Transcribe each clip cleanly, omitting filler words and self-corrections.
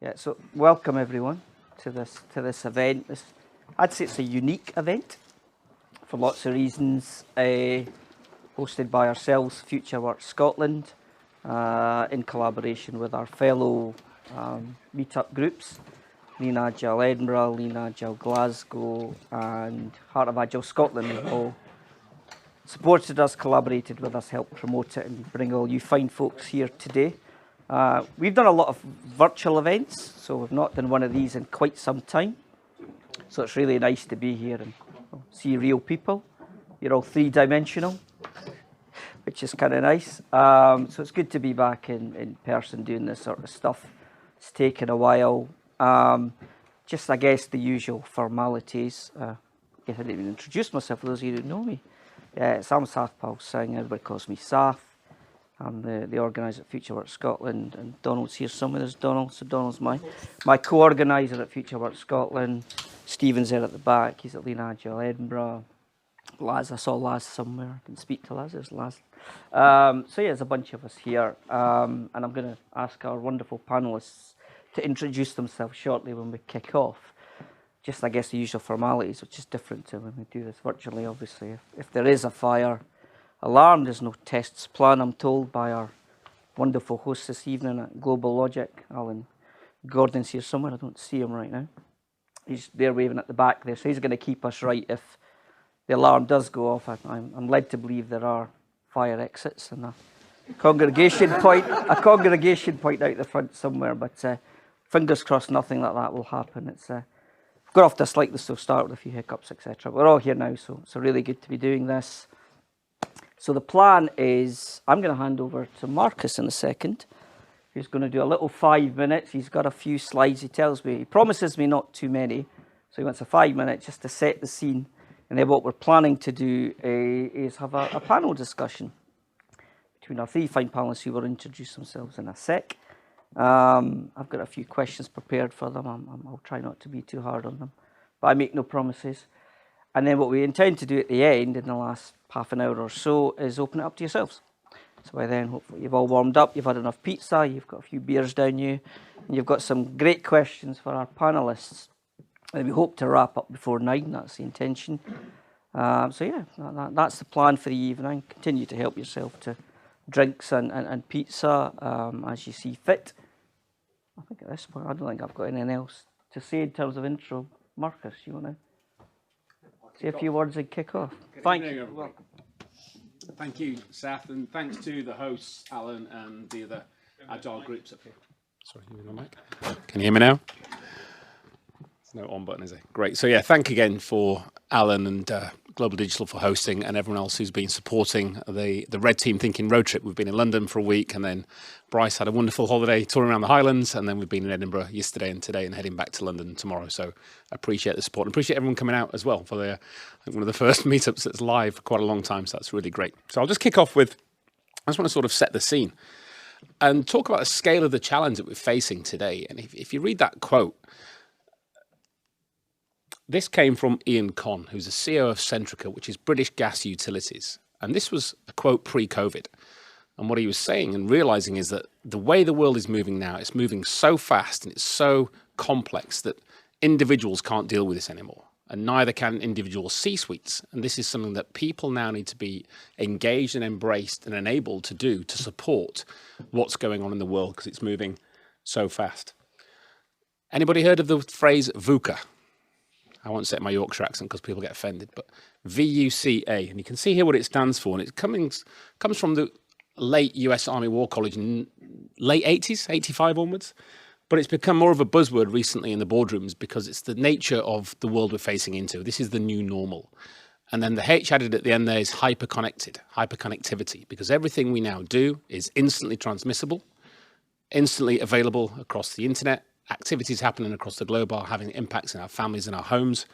Yeah, so welcome everyone to this event. I'd say it's a unique event for lots of reasons. Hosted by ourselves, Future Work Scotland, in collaboration with our fellow Meetup groups, Lean Agile Edinburgh, Lean Agile Glasgow, and Heart of Agile Scotland have all supported us, collaborated with us, helped promote it, and bring all you fine folks here today. We've done a lot of virtual events, so we've not done one of these in quite some time. So it's really nice to be here and see real people. You're all three-dimensional, which is kind of nice. So it's good to be back in person doing this sort of stuff. It's taken a while. Just, I guess, the usual formalities. I guess I didn't even introduce myself for those of you who don't know me. So I'm Sathpal Singh, everybody calls me Sath. I'm the organiser at Future Work Scotland, and Donald's here somewhere. There's Donald. So Donald's my co-organiser at Future Work Scotland. Stephen's there at the back. He's at Lean Agile Edinburgh. Laz, I saw Laz somewhere. I can speak to Laz. There's Laz. So yeah, there's a bunch of us here, and I'm going to ask our wonderful panellists to introduce themselves shortly when we kick off. Just, I guess, the usual formalities, which is different to when we do this virtually, obviously. If there is a fire alarm, there's no tests planned, I'm told, by our wonderful host this evening at Global Logic. Alan Gordon's here somewhere. I don't see him right now. He's there waving at the back there, so he's going to keep us right if the alarm does go off. I'm led to believe there are fire exits and a congregation point out the front somewhere, but fingers crossed nothing like that will happen. It's got off to a slightly slow start with a few hiccups, etc. We're all here now, so it's really good to be doing this. So the plan is, I'm going to hand over to Marcus in a second, who's going to do a little 5 minutes. He's got a few slides. He promises me not too many, so he wants a 5 minutes just to set the scene. And then what we're planning to do is have a panel discussion between our three fine panelists who will introduce themselves in a sec. I've got a few questions prepared for them. I'll try not to be too hard on them, but I make no promises. And then what we intend to do at the end, in the last half an hour or so, is open it up to yourselves. So by then, hopefully, you've all warmed up, you've had enough pizza, you've got a few beers down you, and you've got some great questions for our panelists. And we hope to wrap up before 9, that's the intention. So yeah, that's the plan for the evening. Continue to help yourself to drinks and pizza as you see fit. I think at this point, I don't think I've got anything else to say in terms of intro. Marcus, you want to say a few words and kick off? Thank you. Welcome. Thank you, Seth, and thanks to the hosts, Alan, and the other Agile groups up here. Sorry, you on the mic? Can you hear me now? There's no on button, is it? Great. So yeah, thank you again for Alan and Global Digital for hosting, and everyone else who's been supporting the Red Team Thinking road trip. We've been in London for a week, and then Bryce had a wonderful holiday touring around the Highlands, and then we've been in Edinburgh yesterday and today, and heading back to London tomorrow. So I appreciate the support, and appreciate everyone coming out as well for I think one of the first meetups that's live for quite a long time. So that's really great. So I'll just kick off with, I just want to sort of set the scene and talk about the scale of the challenge that we're facing today. And if you read that quote, this came from Ian Conn, who's the CEO of Centrica, which is British gas utilities. And this was a quote pre-COVID. And what he was saying and realizing is that the way the world is moving now, it's moving so fast and it's so complex that individuals can't deal with this anymore. And neither can individual C-suites. And this is something that people now need to be engaged and embraced and enabled to do to support what's going on in the world, because it's moving so fast. Anybody heard of the phrase VUCA? I won't say my Yorkshire accent because people get offended, but VUCA, and you can see here what it stands for, and it comes from the late US Army War College in late 80s, 85 onwards, but it's become more of a buzzword recently in the boardrooms because it's the nature of the world we're facing into. This is the new normal. And then the H added at the end there is hyperconnectivity, because everything we now do is instantly transmissible, instantly available across the internet. Activities happening across the globe are having impacts in our families and our homes.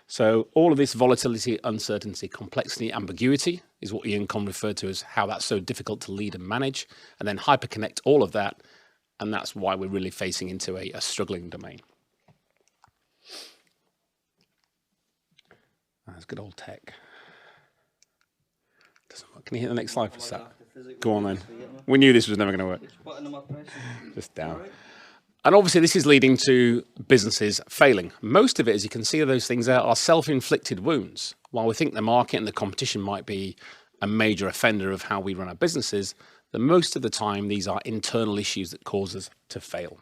So all of this volatility, uncertainty, complexity, ambiguity is what Ian Conn referred to as how that's so difficult to lead and manage, and then hyperconnect all of that. And that's why we're really facing into a struggling domain. That's good old tech. Can you hit the next slide for a sec? Go on then. We knew this was never going to work. Just down. And obviously this is leading to businesses failing. Most of it, as you can see, those things are self-inflicted wounds. While we think the market and the competition might be a major offender of how we run our businesses, most of the time these are internal issues that cause us to fail.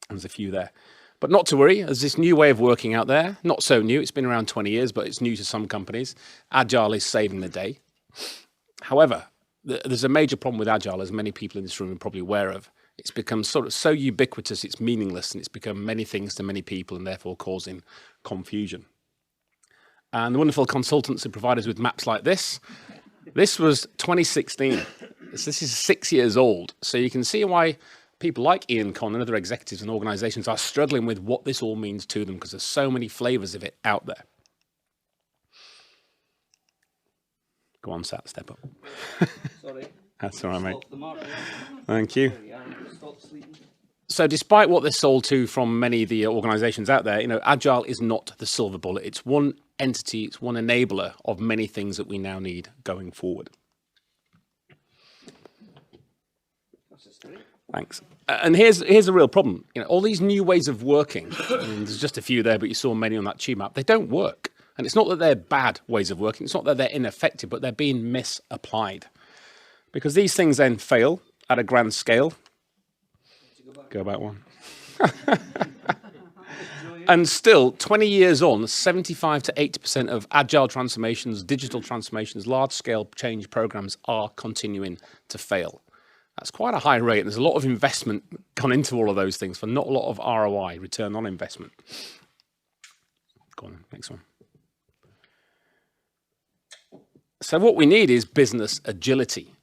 There's a few there. But not to worry, there's this new way of working out there. Not so new, it's been around 20 years, but it's new to some companies. Agile is saving the day. However, there's a major problem with Agile, as many people in this room are probably aware of. It's become sort of so ubiquitous, it's meaningless, and it's become many things to many people and therefore causing confusion. And the wonderful consultants who provide us with maps like this was 2016. This is 6 years old. So you can see why people like Ian Conn and other executives and organizations are struggling with what this all means to them, because there's so many flavors of it out there. Go on, Sat, step up. Sorry. That's all right, mate. Stop the mark. Thank you. Stop sleeping. So despite what they're sold to from many of the organizations out there, Agile is not the silver bullet. It's one entity, it's one enabler of many things that we now need going forward. Thanks. And here's a real problem. All these new ways of working, and there's just a few there, but you saw many on that tube map, they don't work. And it's not that they're bad ways of working, it's not that they're ineffective, but they're being misapplied. Because these things then fail at a grand scale. Go back one. And still, 20 years on, 75 to 80% of agile transformations, digital transformations, large-scale change programs are continuing to fail. That's quite a high rate, and there's a lot of investment gone into all of those things for not a lot of ROI, return on investment. Go on, next one. So what we need is business agility.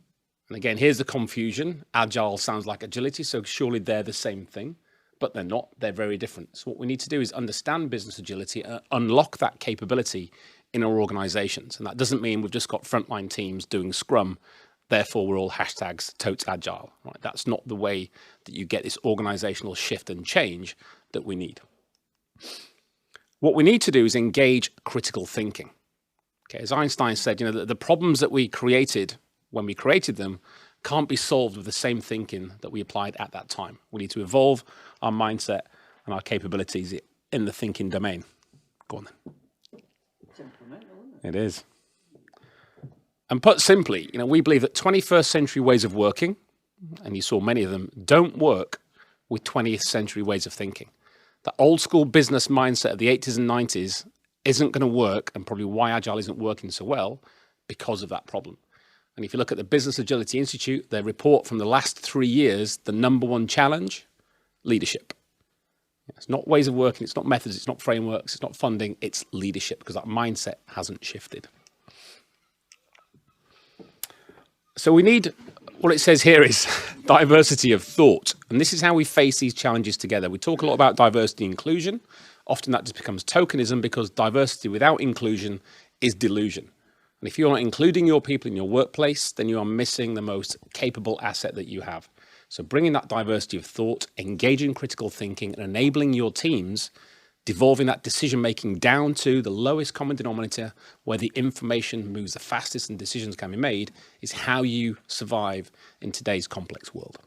And again, here's the confusion. Agile sounds like agility, so surely they're the same thing, but they're not. They're very different. So what we need to do is understand business agility, unlock that capability in our organizations. And that doesn't mean we've just got frontline teams doing Scrum, therefore we're all hashtags totes agile. Right? That's not the way that you get this organizational shift and change that we need. What we need to do is engage critical thinking. Okay, as Einstein said, the problems that we created when we created them can't be solved with the same thinking that we applied at that time. We need to evolve our mindset and our capabilities in the thinking domain. Go on then. It's implementable, isn't it? It is. And put simply, we believe that 21st century ways of working, and you saw many of them, don't work with 20th century ways of thinking. The old school business mindset of the 80s and 90s isn't going to work, and probably why Agile isn't working so well because of that problem. And if you look at the Business Agility Institute, their report from the last 3 years, the number one challenge, leadership. It's not ways of working, it's not methods, it's not frameworks, it's not funding, it's leadership, because that mindset hasn't shifted. So we need, what it says here is diversity of thought. And this is how we face these challenges together. We talk a lot about diversity and inclusion. Often that just becomes tokenism, because diversity without inclusion is delusion. And if you're not including your people in your workplace, then you are missing the most capable asset that you have. So bringing that diversity of thought, engaging critical thinking, and enabling your teams, devolving that decision-making down to the lowest common denominator, where the information moves the fastest and decisions can be made, is how you survive in today's complex world.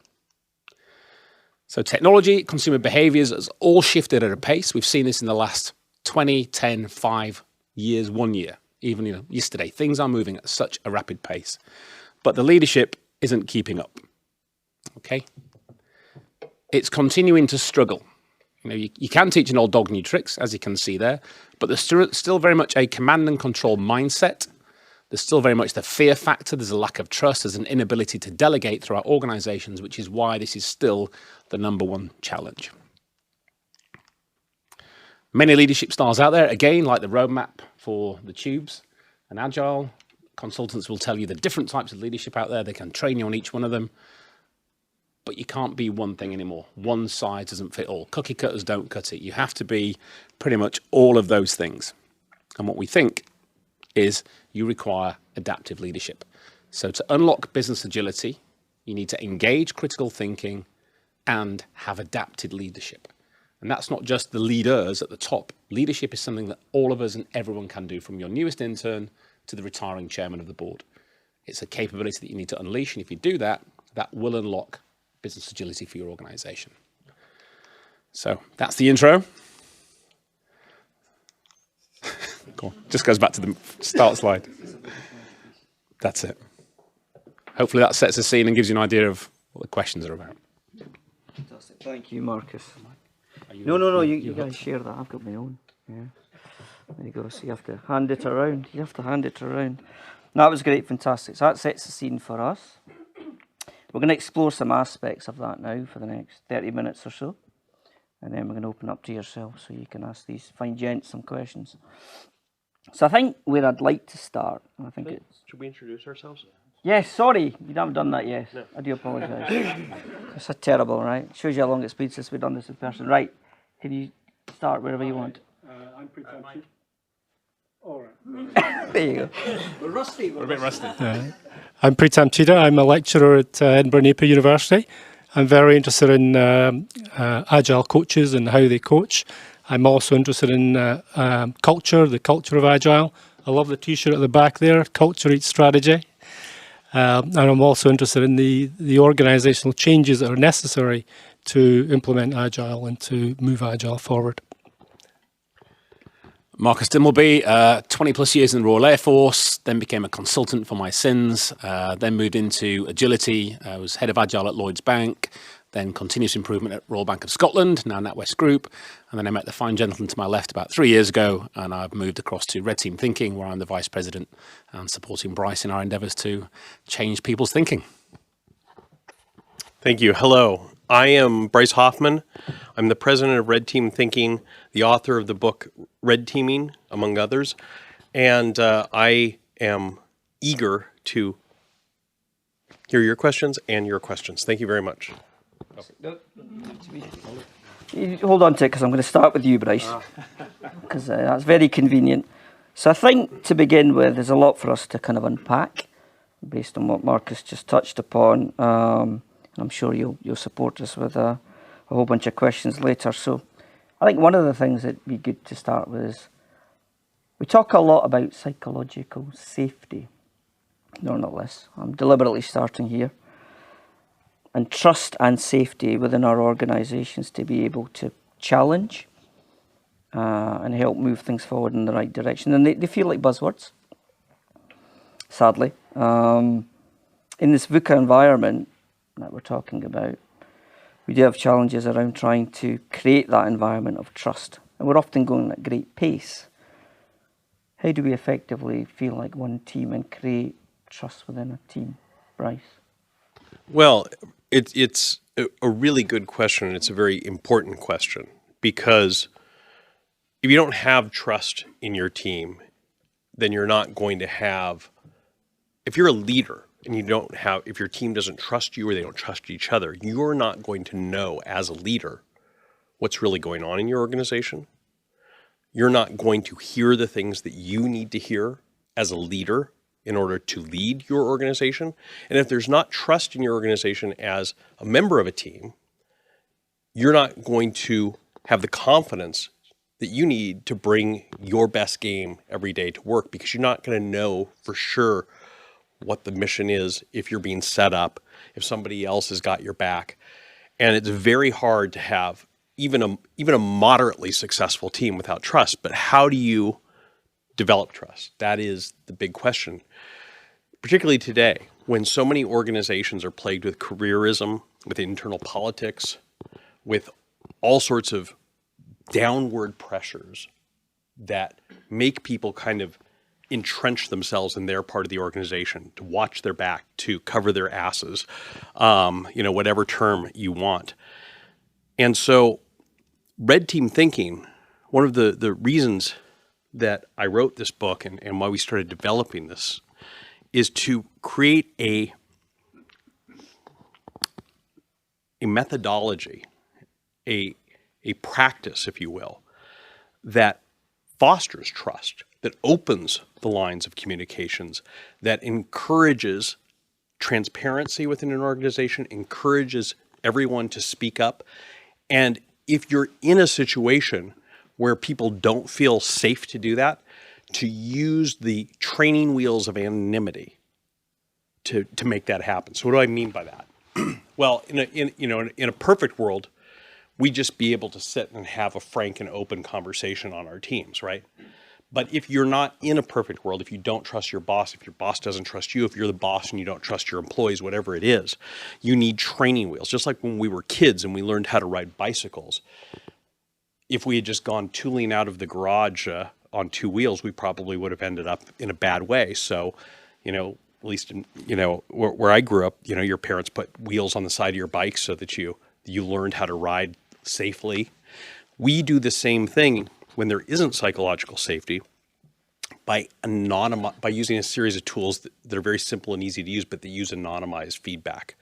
So technology, consumer behaviors has all shifted at a pace. We've seen this in the last 20, 10, 5 years, 1 year. Even yesterday, things are moving at such a rapid pace. But the leadership isn't keeping up. Okay? It's continuing to struggle. You can teach an old dog new tricks, as you can see there, but there's still very much a command and control mindset. There's still very much the fear factor. There's a lack of trust. There's an inability to delegate through our organizations, which is why this is still the number one challenge. Many leadership styles out there, again, like the roadmap for the tubes and Agile. Consultants will tell you the different types of leadership out there. They can train you on each one of them. But you can't be one thing anymore. One size doesn't fit all. Cookie cutters don't cut it. You have to be pretty much all of those things. And what we think is you require adaptive leadership. So to unlock business agility, you need to engage critical thinking and have adapted leadership. And that's not just the leaders at the top. Leadership is something that all of us and everyone can do, from your newest intern to the retiring chairman of the board. It's a capability that you need to unleash. And if you do that, that will unlock business agility for your organization. So that's the intro. Cool. Just goes back to the start slide. That's it. Hopefully that sets the scene and gives you an idea of what the questions are about. Fantastic. Thank you, Marcus. No, you guys share that. I've got my own. Yeah. There you go. So you have to hand it around. No, that was great, fantastic. So that sets the scene for us. We're going to explore some aspects of that now for the next 30 minutes or so. And then we're going to open up to yourself so you can ask these fine gents some questions. So I think where I'd like to start, and I think it's... Should we introduce ourselves? Yes, sorry, you haven't done that yet. No. I do apologise. It's a terrible, right? Shows you how long it's been since we've done this in person. Right, can you start wherever you want? I'm Pritam Chita. All right. There you go. We're rusty. We're a bit rusty. I'm Pritam Chita. I'm a lecturer at Edinburgh Napier University. I'm very interested in agile coaches and how they coach. I'm also interested in culture, the culture of agile. I love the T-shirt at the back there, culture eats strategy. And I'm also interested in the organisational changes that are necessary to implement agile and to move agile forward. Marcus Dimbleby, 20 plus years in the Royal Air Force, then became a consultant for my sins, then moved into agility, was head of agile at Lloyds Bank, then continuous improvement at Royal Bank of Scotland, now NatWest Group, and then I met the fine gentleman to my left about 3 years ago, and I've moved across to Red Team Thinking, where I'm the vice president and supporting Bryce in our endeavours to change people's thinking. Thank you. Hello. I am Bryce Hoffman. I'm the president of Red Team Thinking, the author of the book Red Teaming, among others, and I am eager to hear your questions and your questions. Thank you very much. You hold on to it because I'm going to start with you, Bryce, because that's very convenient. So I think to begin with, there's a lot for us to kind of unpack based on what Marcus just touched upon. And I'm sure you'll support us with a whole bunch of questions later. So I think one of the things that'd be good to start with is we talk a lot about psychological safety. Nonetheless, I'm deliberately starting here. And trust and safety within our organisations to be able to challenge and help move things forward in the right direction. And they feel like buzzwords, sadly. In this VUCA environment that we're talking about, we do have challenges around trying to create that environment of trust. And we're often going at great pace. How do we effectively feel like one team and create trust within a team? Bryce? Well, it's a really good question, and it's a very important question, because if you don't have trust in your team, then you're not going to have, if you're a leader and you don't have, if your team doesn't trust you or they don't trust each other, you're not going to know as a leader what's really going on in your organization. You're not going to hear the things that you need to hear as a leader in order to lead your organization. And if there's not trust in your organization as a member of a team, you're not going to have the confidence that you need to bring your best game every day to work, because you're not going to know for sure what the mission is if you're being set up, if somebody else has got your back. And it's very hard to have even a moderately successful team without trust. But how do you develop trust? That is the big question, particularly today when so many organizations are plagued with careerism, with internal politics, with all sorts of downward pressures that make people kind of entrench themselves in their part of the organization, to watch their back, to cover their asses, whatever term you want. And so Red Team Thinking, one of the reasons that I wrote this book and why we started developing this is to create a methodology, a practice, if you will, that fosters trust, that opens the lines of communications, that encourages transparency within an organization, encourages everyone to speak up. And if you're in a situation where people don't feel safe to do that, to use the training wheels of anonymity to make that happen. So what do I mean by that? Well, in a perfect world, we'd just be able to sit and have a frank and open conversation on our teams, right? But if you're not in a perfect world, if you don't trust your boss, if your boss doesn't trust you, if you're the boss and you don't trust your employees, whatever it is, you need training wheels. Just like when we were kids and we learned how to ride bicycles. If we had just gone tooling out of the garage on 2 wheels, we probably would have ended up in a bad way. So, at least in, where I grew up, your parents put wheels on the side of your bike so that you learned how to ride safely. We do the same thing when there isn't psychological safety by using a series of tools that are very simple and easy to use, but they use anonymized feedback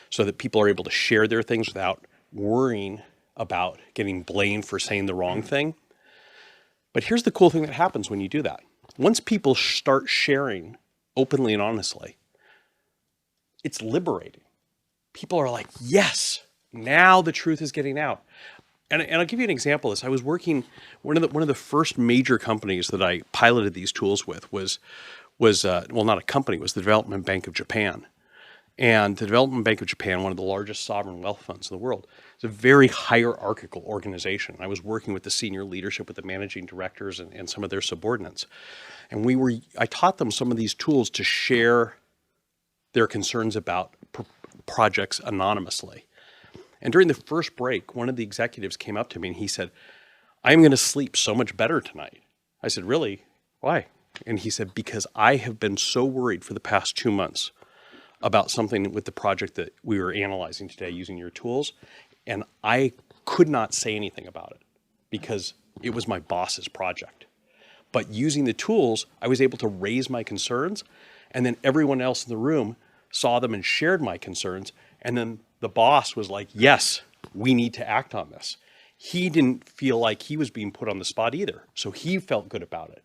so that people are able to share their things without worrying about getting blamed for saying the wrong thing. But here's the cool thing that happens when you do that. Once people start sharing openly and honestly, it's liberating. People are like, yes, now the truth is getting out. And I'll give you an example of this. I was working, one of the first major companies that I piloted these tools with was not a company, it was the Development Bank of Japan. And the Development Bank of Japan, one of the largest sovereign wealth funds in the world, is a very hierarchical organization. I was working with the senior leadership, with the managing directors and some of their subordinates. And I taught them some of these tools to share their concerns about projects anonymously. And during the first break, one of the executives came up to me and he said, "I'm going to sleep so much better tonight." I said, "Really? Why?" And he said, "Because I have been so worried for the past 2 months about something with the project that we were analyzing today using your tools. And I could not say anything about it because it was my boss's project. But using the tools, I was able to raise my concerns. And then everyone else in the room saw them and shared my concerns. And then the boss was like, yes, we need to act on this. He didn't feel like he was being put on the spot either. So he felt good about it.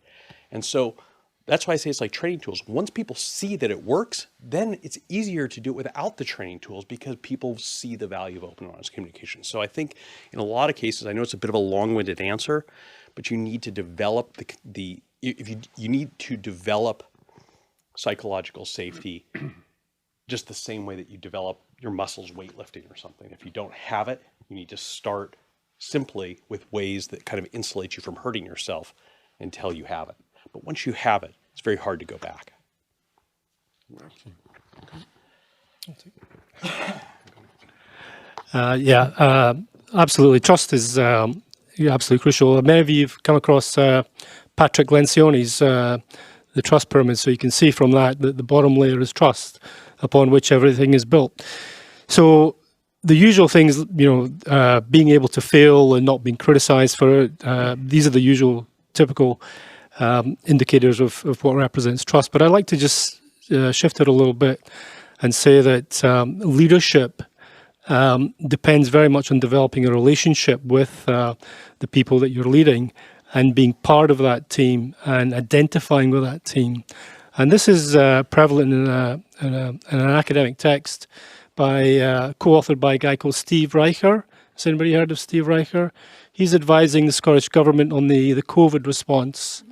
And so that's why I say it's like training tools. Once people see that it works, then it's easier to do it without the training tools because people see the value of open and honest communication. So I think in a lot of cases, I know it's a bit of a long-winded answer, but you need to develop you need to develop psychological safety just the same way that you develop your muscles weightlifting or something. If you don't have it, you need to start simply with ways that kind of insulate you from hurting yourself until you have it. But once you have it, it's very hard to go back. Absolutely. Trust is absolutely crucial. Many of you have come across Patrick Lencioni's the trust pyramid, so you can see from that the bottom layer is trust, upon which everything is built. So the usual things, being able to fail and not being criticized for it, these are the usual typical indicators of what represents trust. But I'd like to just shift it a little bit and say that leadership depends very much on developing a relationship with the people that you're leading and being part of that team and identifying with that team. And this is prevalent in an academic text by co-authored by a guy called Steve Reicher. Has anybody heard of Steve Reicher? He's advising the Scottish Government on the COVID response.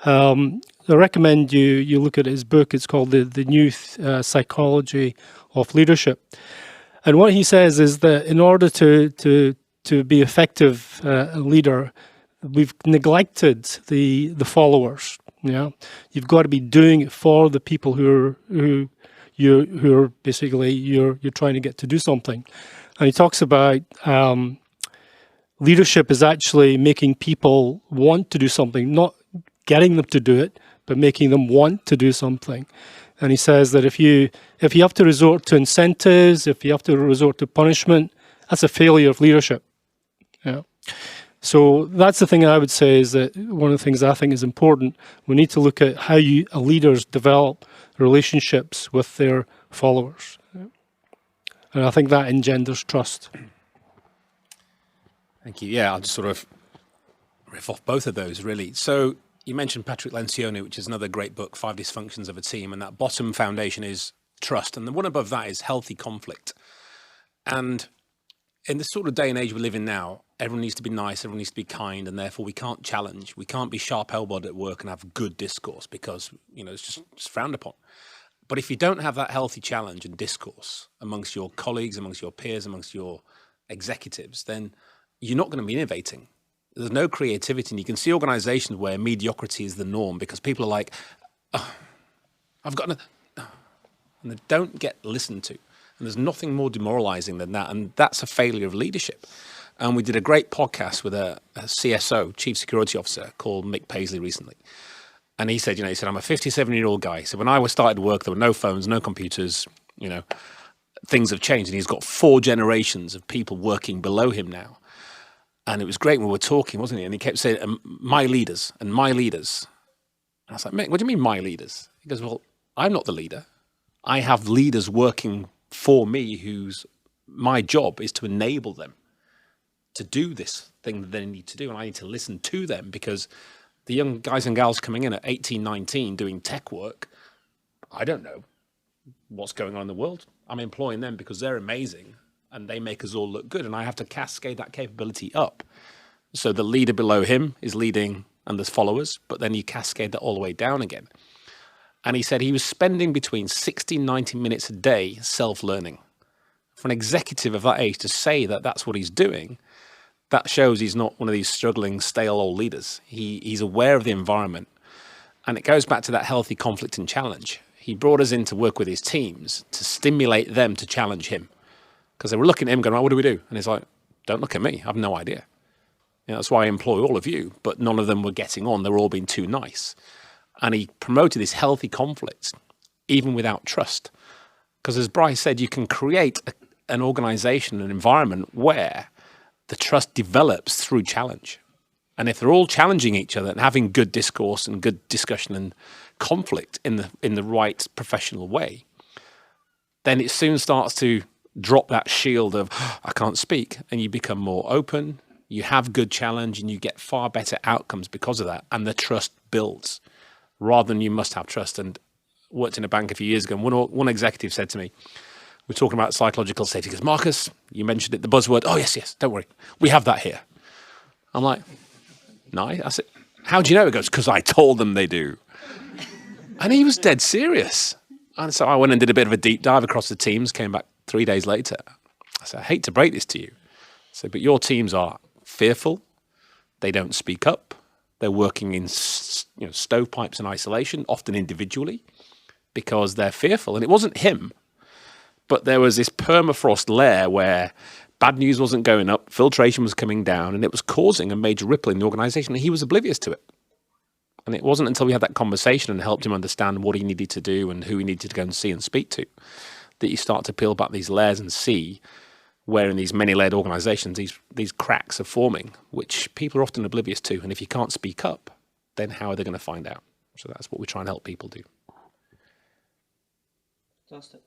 I recommend you look at his book. It's called The New Psychology of Leadership. And what he says is that in order to be effective leader, we've neglected the followers. You've got to be doing it for the people who are basically you're trying to get to do something. And he talks about leadership is actually making people want to do something, not getting them to do it, but making them want to do something. And he says that if you have to resort to incentives, if you have to resort to punishment, that's a failure of leadership. So that's the thing I would say is that one of the things I think is important. We need to look at how leaders develop relationships with their followers. And I think that engenders trust. Thank you. Yeah, I'll just sort of riff off both of those, really. So you mentioned Patrick Lencioni, which is another great book, 5 Dysfunctions of a Team, and that bottom foundation is trust. And the one above that is healthy conflict. And in the sort of day and age we live in now, everyone needs to be nice, everyone needs to be kind, and therefore we can't challenge. We can't be sharp-elbowed at work and have good discourse because, it's just frowned upon. But if you don't have that healthy challenge and discourse amongst your colleagues, amongst your peers, amongst your executives, then you're not going to be innovating. There's no creativity. And you can see organizations where mediocrity is the norm because people are like, oh, I've got an... and they don't get listened to. And there's nothing more demoralizing than that. And that's a failure of leadership. And we did a great podcast with a CSO, Chief Security Officer, called Mick Paisley recently. And he said, I'm a 57-year-old guy. So when I started work, there were no phones, no computers, things have changed. And he's got 4 generations of people working below him now. And it was great when we were talking, wasn't he? And he kept saying, my leaders and my leaders. And I was like, Mick, what do you mean my leaders? He goes, well, I'm not the leader. I have leaders working for me my job is to enable them to do this thing that they need to do. And I need to listen to them because the young guys and gals coming in at 18, 19 doing tech work, I don't know what's going on in the world. I'm employing them because they're amazing and they make us all look good. And I have to cascade that capability up. So the leader below him is leading and there's followers, but then you cascade that all the way down again. And he said he was spending between 60 and 90 minutes a day self-learning. For an executive of that age to say that that's what he's doing, that shows he's not one of these struggling, stale old leaders. He's aware of the environment. And it goes back to that healthy conflict and challenge. He brought us in to work with his teams to stimulate them to challenge him. Because they were looking at him going, oh, what do we do? And he's like, don't look at me. I have no idea. That's why I employ all of you. But none of them were getting on. They were all being too nice. And he promoted this healthy conflict, even without trust. Because as Bryce said, you can create an organization, an environment where the trust develops through challenge. And if they're all challenging each other and having good discourse and good discussion and conflict in the right professional way, then it soon starts to drop that shield of, I can't speak, and you become more open, you have good challenge, and you get far better outcomes because of that, and the trust builds, rather than you must have trust. And worked in a bank a few years ago, and one executive said to me, we're talking about psychological safety. He goes, Marcus, you mentioned it, the buzzword. Oh, yes, don't worry. We have that here. I'm like, nice. I said, how do you know? He goes, because I told them they do. And he was dead serious. And so I went and did a bit of a deep dive across the teams, came back 3 days later. I said, I hate to break this to you. I said, but your teams are fearful. They don't speak up. They're working in stovepipes and isolation, often individually, because they're fearful. And it wasn't him. But there was this permafrost layer where bad news wasn't going up, filtration was coming down, and it was causing a major ripple in the organization, and he was oblivious to it. And it wasn't until we had that conversation and helped him understand what he needed to do and who he needed to go and see and speak to that you start to peel back these layers and see where in these many-layered organizations these cracks are forming, which people are often oblivious to. And if you can't speak up, then how are they going to find out? So that's what we try and help people do. Fantastic.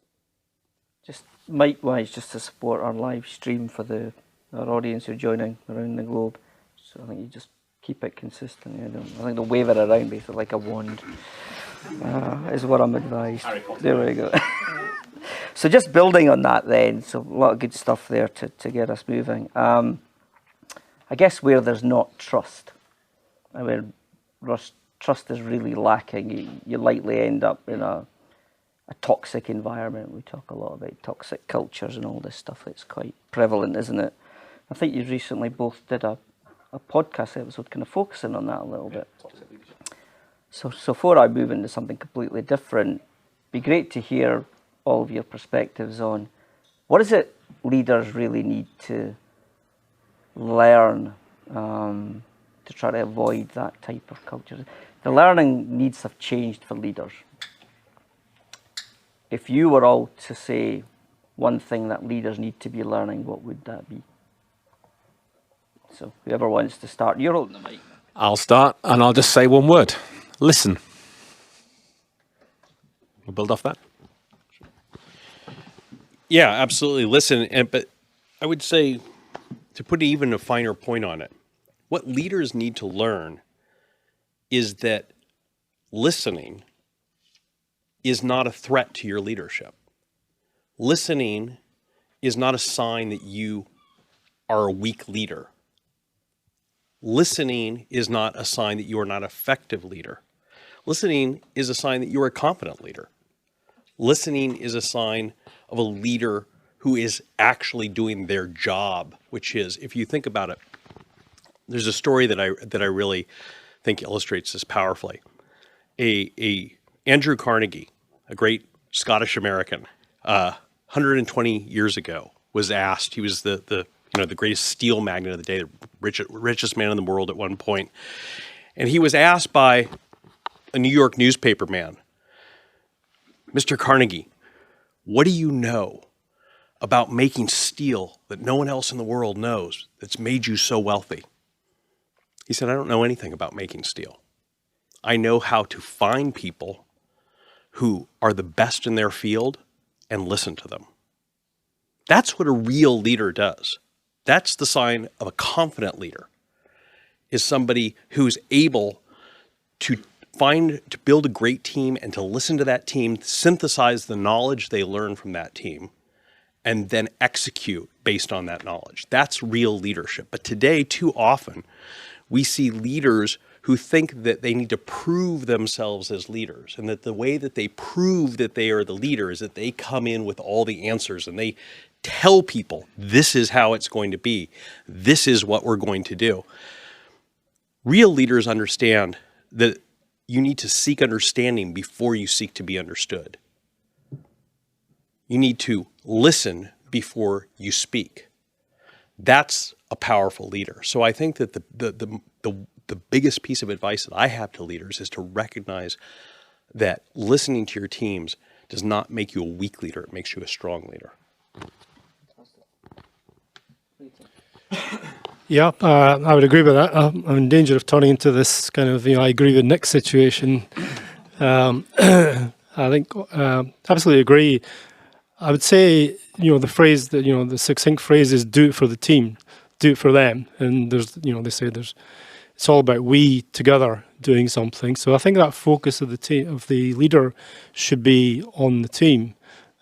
Just mic-wise, just to support our live stream for our audience who are joining around the globe. So I think you just keep it consistent. I think they'll wave it around basically like a wand, is what I'm advised. There we go. So just building on that then, so a lot of good stuff there to get us moving. I guess where there's not trust, trust is really lacking. You likely end up in a toxic environment. We talk a lot about toxic cultures and all this stuff. It's quite prevalent, isn't it? I think you recently both did a podcast episode kind of focusing on that a little bit. So before I move into something completely different, it'd be great to hear all of your perspectives on what is it leaders really need to learn to try to avoid that type of culture. The learning needs have changed for leaders. If you were all to say one thing that leaders need to be learning, what would that be? So whoever wants to start, you're holding the mic. I'll start, and I'll just say one word. Listen. We'll build off that. Yeah, absolutely. Listen, but I would say, to put even a finer point on it, what leaders need to learn is that listening is not a threat to your leadership. Listening is not a sign that you are a weak leader. Listening is not a sign that you are not an effective leader. Listening is a sign that you are a competent leader. Listening is a sign of a leader who is actually doing their job, which is, if you think about it, there's a story that I really think illustrates this powerfully. A Andrew Carnegie, a great Scottish American, 120 years ago, was asked. He was the greatest steel magnate of the day, the richest man in the world at one point, and he was asked by a New York newspaper man, Mr. Carnegie, what do you know about making steel that no one else in the world knows that's made you so wealthy? He said, I don't know anything about making steel. I know how to find people who are the best in their field and listen to them. That's what a real leader does. That's the sign of a confident leader, is somebody who's able to build a great team and to listen to that team, synthesize the knowledge they learn from that team, and then execute based on that knowledge. That's real leadership. But today, too often, we see leaders who think that they need to prove themselves as leaders, and that the way that they prove that they are the leader is that they come in with all the answers and they tell people, this is how it's going to be. This is what we're going to do. Real leaders understand that you need to seek understanding before you seek to be understood. You need to listen before you speak. That's a powerful leader. So I think that the biggest piece of advice that I have to leaders is to recognize that listening to your teams does not make you a weak leader. It makes you a strong leader. Yeah, I would agree with that. I'm in danger of turning into this kind of, I agree with Nick's situation. I think, absolutely agree. I would say, the phrase that, the succinct phrase is do it for the team, do it for them. And there's, they say it's all about we together doing something. So I think that focus of the team, of the leader, should be on the team,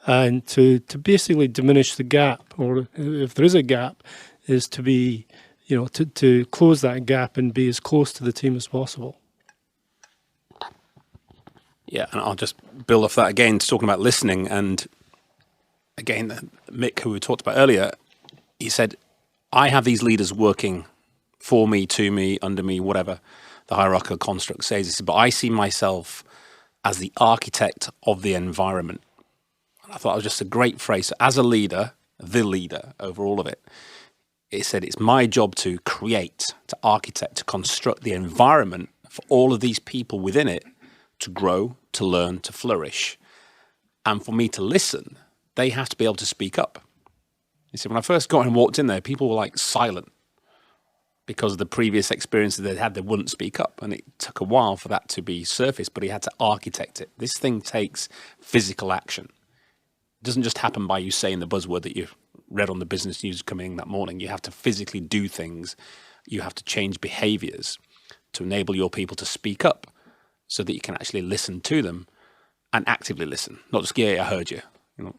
and to basically diminish the gap, or if there is a gap, is to be, to close that gap and be as close to the team as possible. Yeah, and I'll just build off that again, talking about listening. And again, Mick, who we talked about earlier, he said, I have these leaders working for me, to me, under me, whatever the hierarchical construct says. He said, but I see myself as the architect of the environment. And I thought it was just a great phrase. So as a leader, the leader over all of it, it said it's my job to create, to architect, to construct the environment for all of these people within it to grow, to learn, to flourish. And for me to listen, they have to be able to speak up. He said, when I first got and walked in there, people were like silent because of the previous experiences they'd had. They wouldn't speak up. And it took a while for that to be surfaced, but he had to architect it. This thing takes physical action. It doesn't just happen by you saying the buzzword that you've read on the business news coming that morning. You have to physically do things. You have to change behaviors to enable your people to speak up so that you can actually listen to them and actively listen. Not just, yeah, I heard you,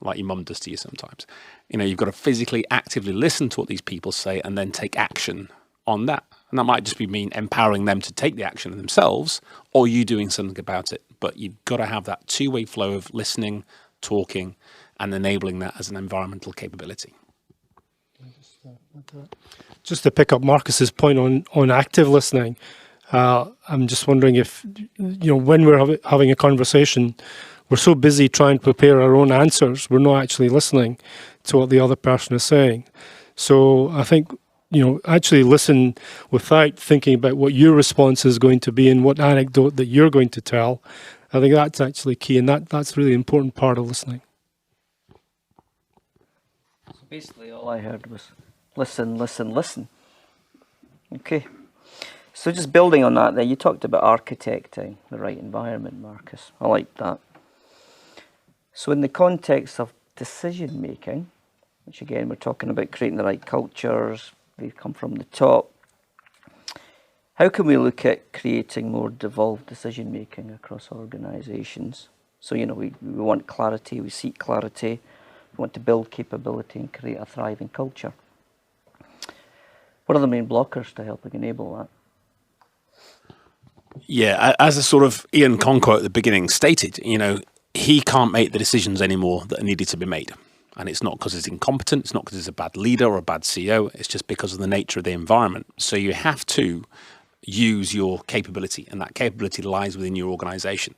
like your mum does to you sometimes. You've got to physically, actively listen to what these people say and then take action on that. And that might just be mean empowering them to take the action themselves, or you doing something about it. But you've got to have that two-way flow of listening, talking, and enabling that as an environmental capability. Just to pick up Marcus's point on active listening, I'm just wondering if, when we're having a conversation, we're so busy trying to prepare our own answers, we're not actually listening to what the other person is saying. So I think, actually listen without thinking about what your response is going to be and what anecdote that you're going to tell. I think that's actually key, and that's a really important part of listening. So basically all I heard was listen, listen, listen. Okay. So just building on that there, you talked about architecting the right environment, Marcus. I like that. So in the context of decision making, which again we're talking about creating the right cultures, they come from the top. How can we look at creating more devolved decision making across organisations? So, we want clarity, we seek clarity, we want to build capability and create a thriving culture. What are the main blockers to helping enable that? Yeah, as a sort of Ian Conquo at the beginning stated, he can't make the decisions anymore that are needed to be made. And it's not because it's incompetent, it's not because it's a bad leader or a bad CEO, it's just because of the nature of the environment. So you have to use your capability, and that capability lies within your organization.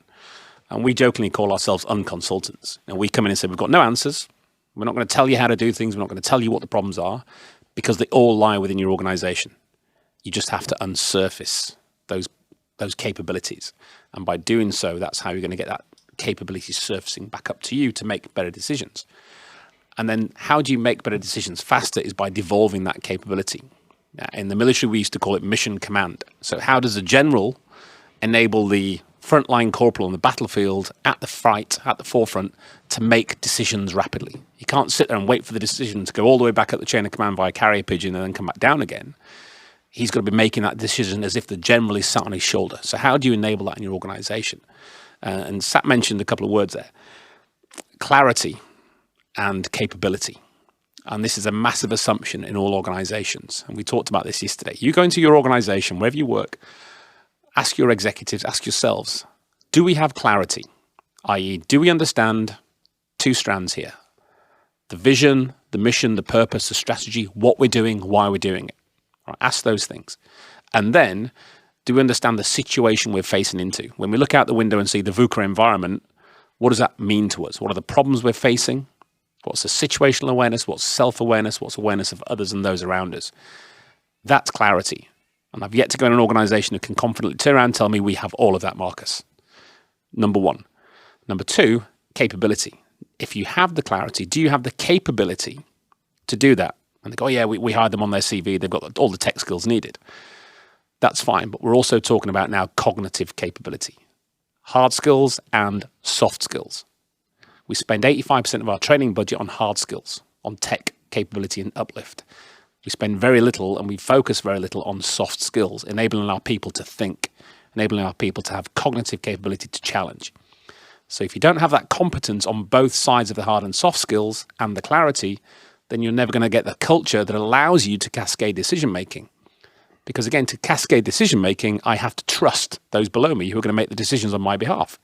And we jokingly call ourselves unconsultants. And we come in and say, we've got no answers. We're not going to tell you how to do things. We're not going to tell you what the problems are, because they all lie within your organization. You just have to unsurface those capabilities. And by doing so, that's how you're going to get that capability surfacing back up to you to make better decisions. And then how do you make better decisions faster is by devolving that capability. In the military, we used to call it mission command. So how does a general enable the frontline corporal on the battlefield at the fight, at the forefront, to make decisions rapidly? You can't sit there and wait for the decision to go all the way back up the chain of command via carrier pigeon and then come back down again. He's got to be making that decision as if the general is sat on his shoulder. So how do you enable that in your organization? And Sat mentioned a couple of words there. Clarity and capability. And this is a massive assumption in all organizations. And we talked about this yesterday. You go into your organization, wherever you work, ask your executives, ask yourselves, do we have clarity? I.e., do we understand two strands here? The vision, the mission, the purpose, the strategy, what we're doing, why we're doing it. Right, ask those things. And then, do we understand the situation we're facing into? When we look out the window and see the VUCA environment, what does that mean to us? What are the problems we're facing? What's the situational awareness? What's self-awareness? What's awareness of others and those around us? That's clarity. And I've yet to go in an organization who can confidently turn around and tell me we have all of that, Marcus. Number one. Number two, capability. If you have the clarity, do you have the capability to do that? And they go, oh yeah, we hired them on their CV. They've got all the tech skills needed. That's fine. But we're also talking about now cognitive capability, hard skills and soft skills. We spend 85% of our training budget on hard skills, on tech capability and uplift. We spend very little and we focus very little on soft skills, enabling our people to think, enabling our people to have cognitive capability to challenge. So if you don't have that competence on both sides of the hard and soft skills and the clarity, then you're never going to get the culture that allows you to cascade decision-making. Because again, to cascade decision-making, I have to trust those below me who are going to make the decisions on my behalf.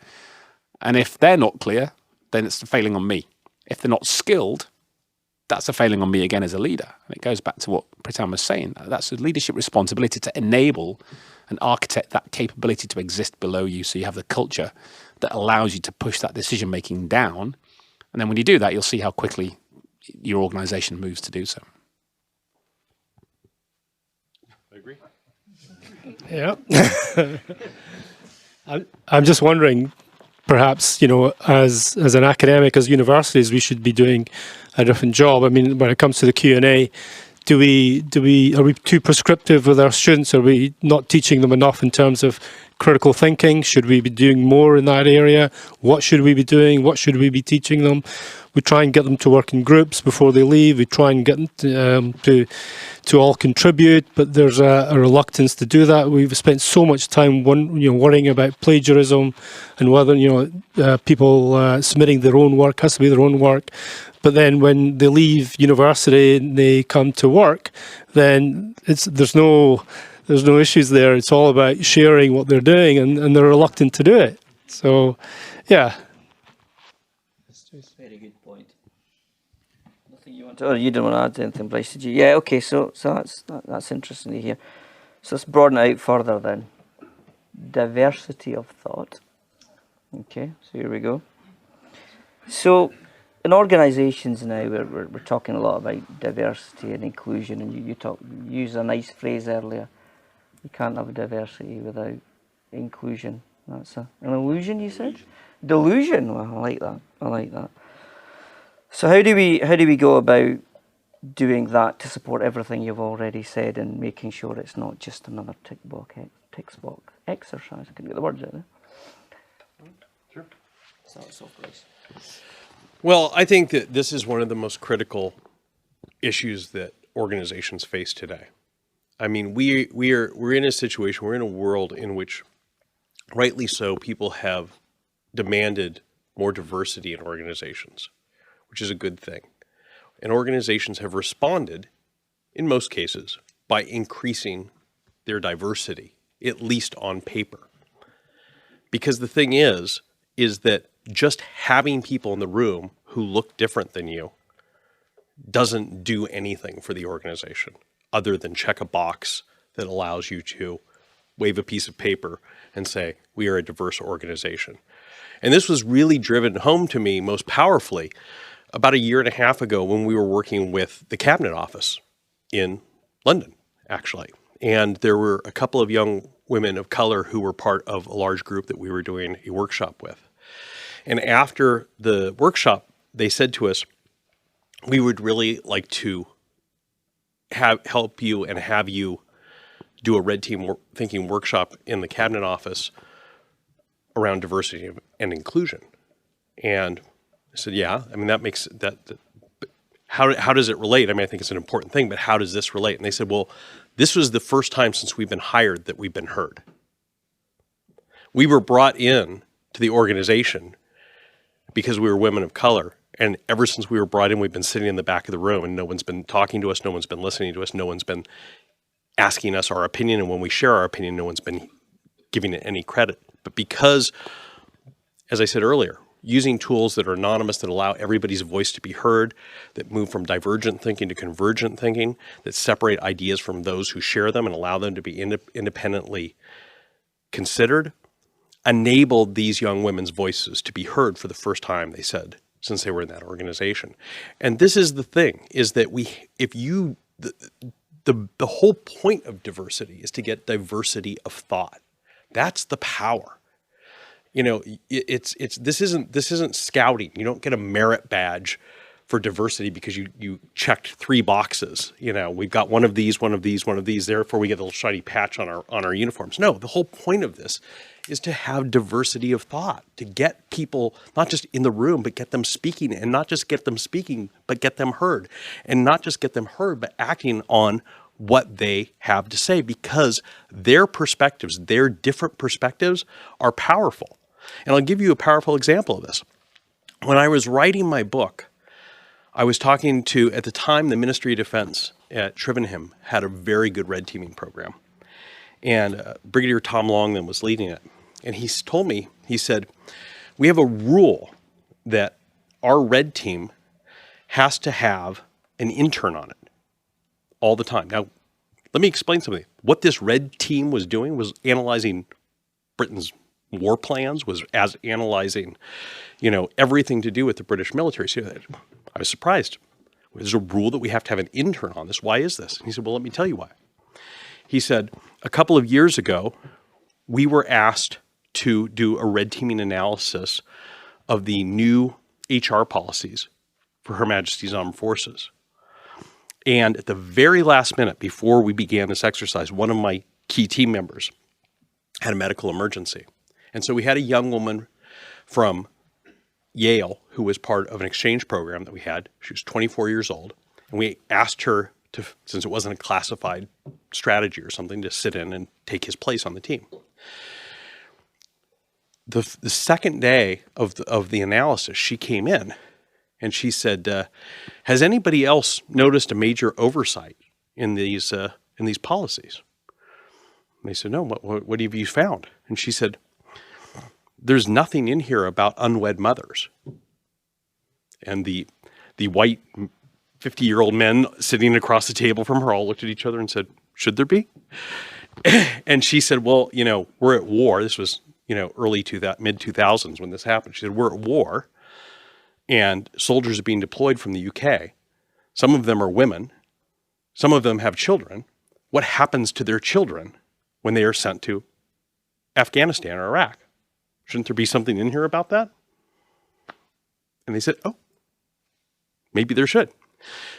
And if they're not clear, then it's a failing on me. If they're not skilled, that's a failing on me again as a leader. And it goes back to what Pritam was saying. That's a leadership responsibility to enable and architect that capability to exist below you, so you have the culture that allows you to push that decision-making down. And then when you do that, you'll see how quickly your organization moves to do so. I agree. Yeah. I'm just wondering, perhaps, as an academic, as universities, we should be doing a different job. I mean, when it comes to the Q&A, are we too prescriptive with our students? Are we not teaching them enough in terms of critical thinking? Should we be doing more in that area? What should we be doing? What should we be teaching them? We try and get them to work in groups before they leave. We try and get them to all contribute, but there's a reluctance to do that. We've spent so much time worrying about plagiarism and whether people submitting their own work has to be their own work. But then when they leave university and they come to work, then there's no issues there. It's all about sharing what they're doing, and they're reluctant to do it. So, yeah. Very good point. Nothing you want to, or you don't want to add anything, Bryce, did you? Yeah, okay, so that's interesting to hear. So let's broaden it out further then. Diversity of thought. Okay, so here we go. So in organisations now, we're talking a lot about diversity and inclusion, and you use a nice phrase earlier. You can't have diversity without inclusion. That's an illusion, you said? Delusion. Well, I like that. So how do we go about doing that to support everything you've already said and making sure it's not just another tick box exercise? I couldn't get the words out there. Sure. Starts off, Bryce. Well, I think that this is one of the most critical issues that organizations face today. I mean, we're in a situation, we're in a world in which, rightly so, people have demanded more diversity in organizations, which is a good thing. And organizations have responded, in most cases, by increasing their diversity, at least on paper. Because the thing is that just having people in the room who look different than you doesn't do anything for the organization other than check a box that allows you to wave a piece of paper and say, we are a diverse organization. And this was really driven home to me most powerfully about a year and a half ago when we were working with the Cabinet Office in London, actually. And there were a couple of young women of color who were part of a large group that we were doing a workshop with. And after the workshop, they said to us, we would really like to help you and have you do a red team thinking workshop in the Cabinet Office around diversity and inclusion. And I said, yeah, I mean, that makes that how does it relate? I mean, I think it's an important thing, but how does this relate? And they said, well, this was the first time since we've been hired that we've been heard. We were brought in to the organization because we were women of color. And ever since we were brought in, we've been sitting in the back of the room and no one's been talking to us. No one's been listening to us. No one's been asking us our opinion. And when we share our opinion, no one's been giving it any credit. But because, as I said earlier, using tools that are anonymous, that allow everybody's voice to be heard, that move from divergent thinking to convergent thinking, that separate ideas from those who share them and allow them to be independently considered, enabled these young women's voices to be heard for the first time, they said, since they were in that organization. And this is the thing, is that the whole point of diversity is to get diversity of thought. That's the power. You know, this isn't scouting. You don't get a merit badge for diversity because you checked 3 boxes. You know, we've got one of these, one of these, one of these. Therefore, we get a little shiny patch on our uniforms. No, the whole point of this is to have diversity of thought, to get people not just in the room, but get them speaking, and not just get them speaking, but get them heard, and not just get them heard, but acting on what they have to say, because their perspectives, their different perspectives are powerful. And I'll give you a powerful example of this. When I was writing my book, I was talking to, at the time, the Ministry of Defense at Shrivenham had a very good red teaming program. And Brigadier Tom Longman was leading it. And he told me, he said, we have a rule that our red team has to have an intern on it all the time. Now, let me explain something. What this red team was doing was analyzing Britain's war plans, was analyzing, everything to do with the British military. So I was surprised. There's a rule that we have to have an intern on this. Why is this? And he said, well, let me tell you why. He said, a couple of years ago, we were asked to do a red teaming analysis of the new HR policies for Her Majesty's Armed Forces. And at the very last minute before we began this exercise, one of my key team members had a medical emergency. And so we had a young woman from Yale who was part of an exchange program that we had. She was 24 years old. And we asked her to, since it wasn't a classified strategy or something, to sit in and take his place on the team. The second day of the analysis, she came in and she said, has anybody else noticed a major oversight in these policies? And they said, no, what have you found? And she said, there's nothing in here about unwed mothers. And the white 50-year-old men sitting across the table from her all looked at each other and said, should there be? And she said, well, we're at war. This was, mid-2000s when this happened. She said, we're at war, and soldiers are being deployed from the UK. Some of them are women. Some of them have children. What happens to their children when they are sent to Afghanistan or Iraq? Shouldn't there be something in here about that? And they said, oh, maybe there should.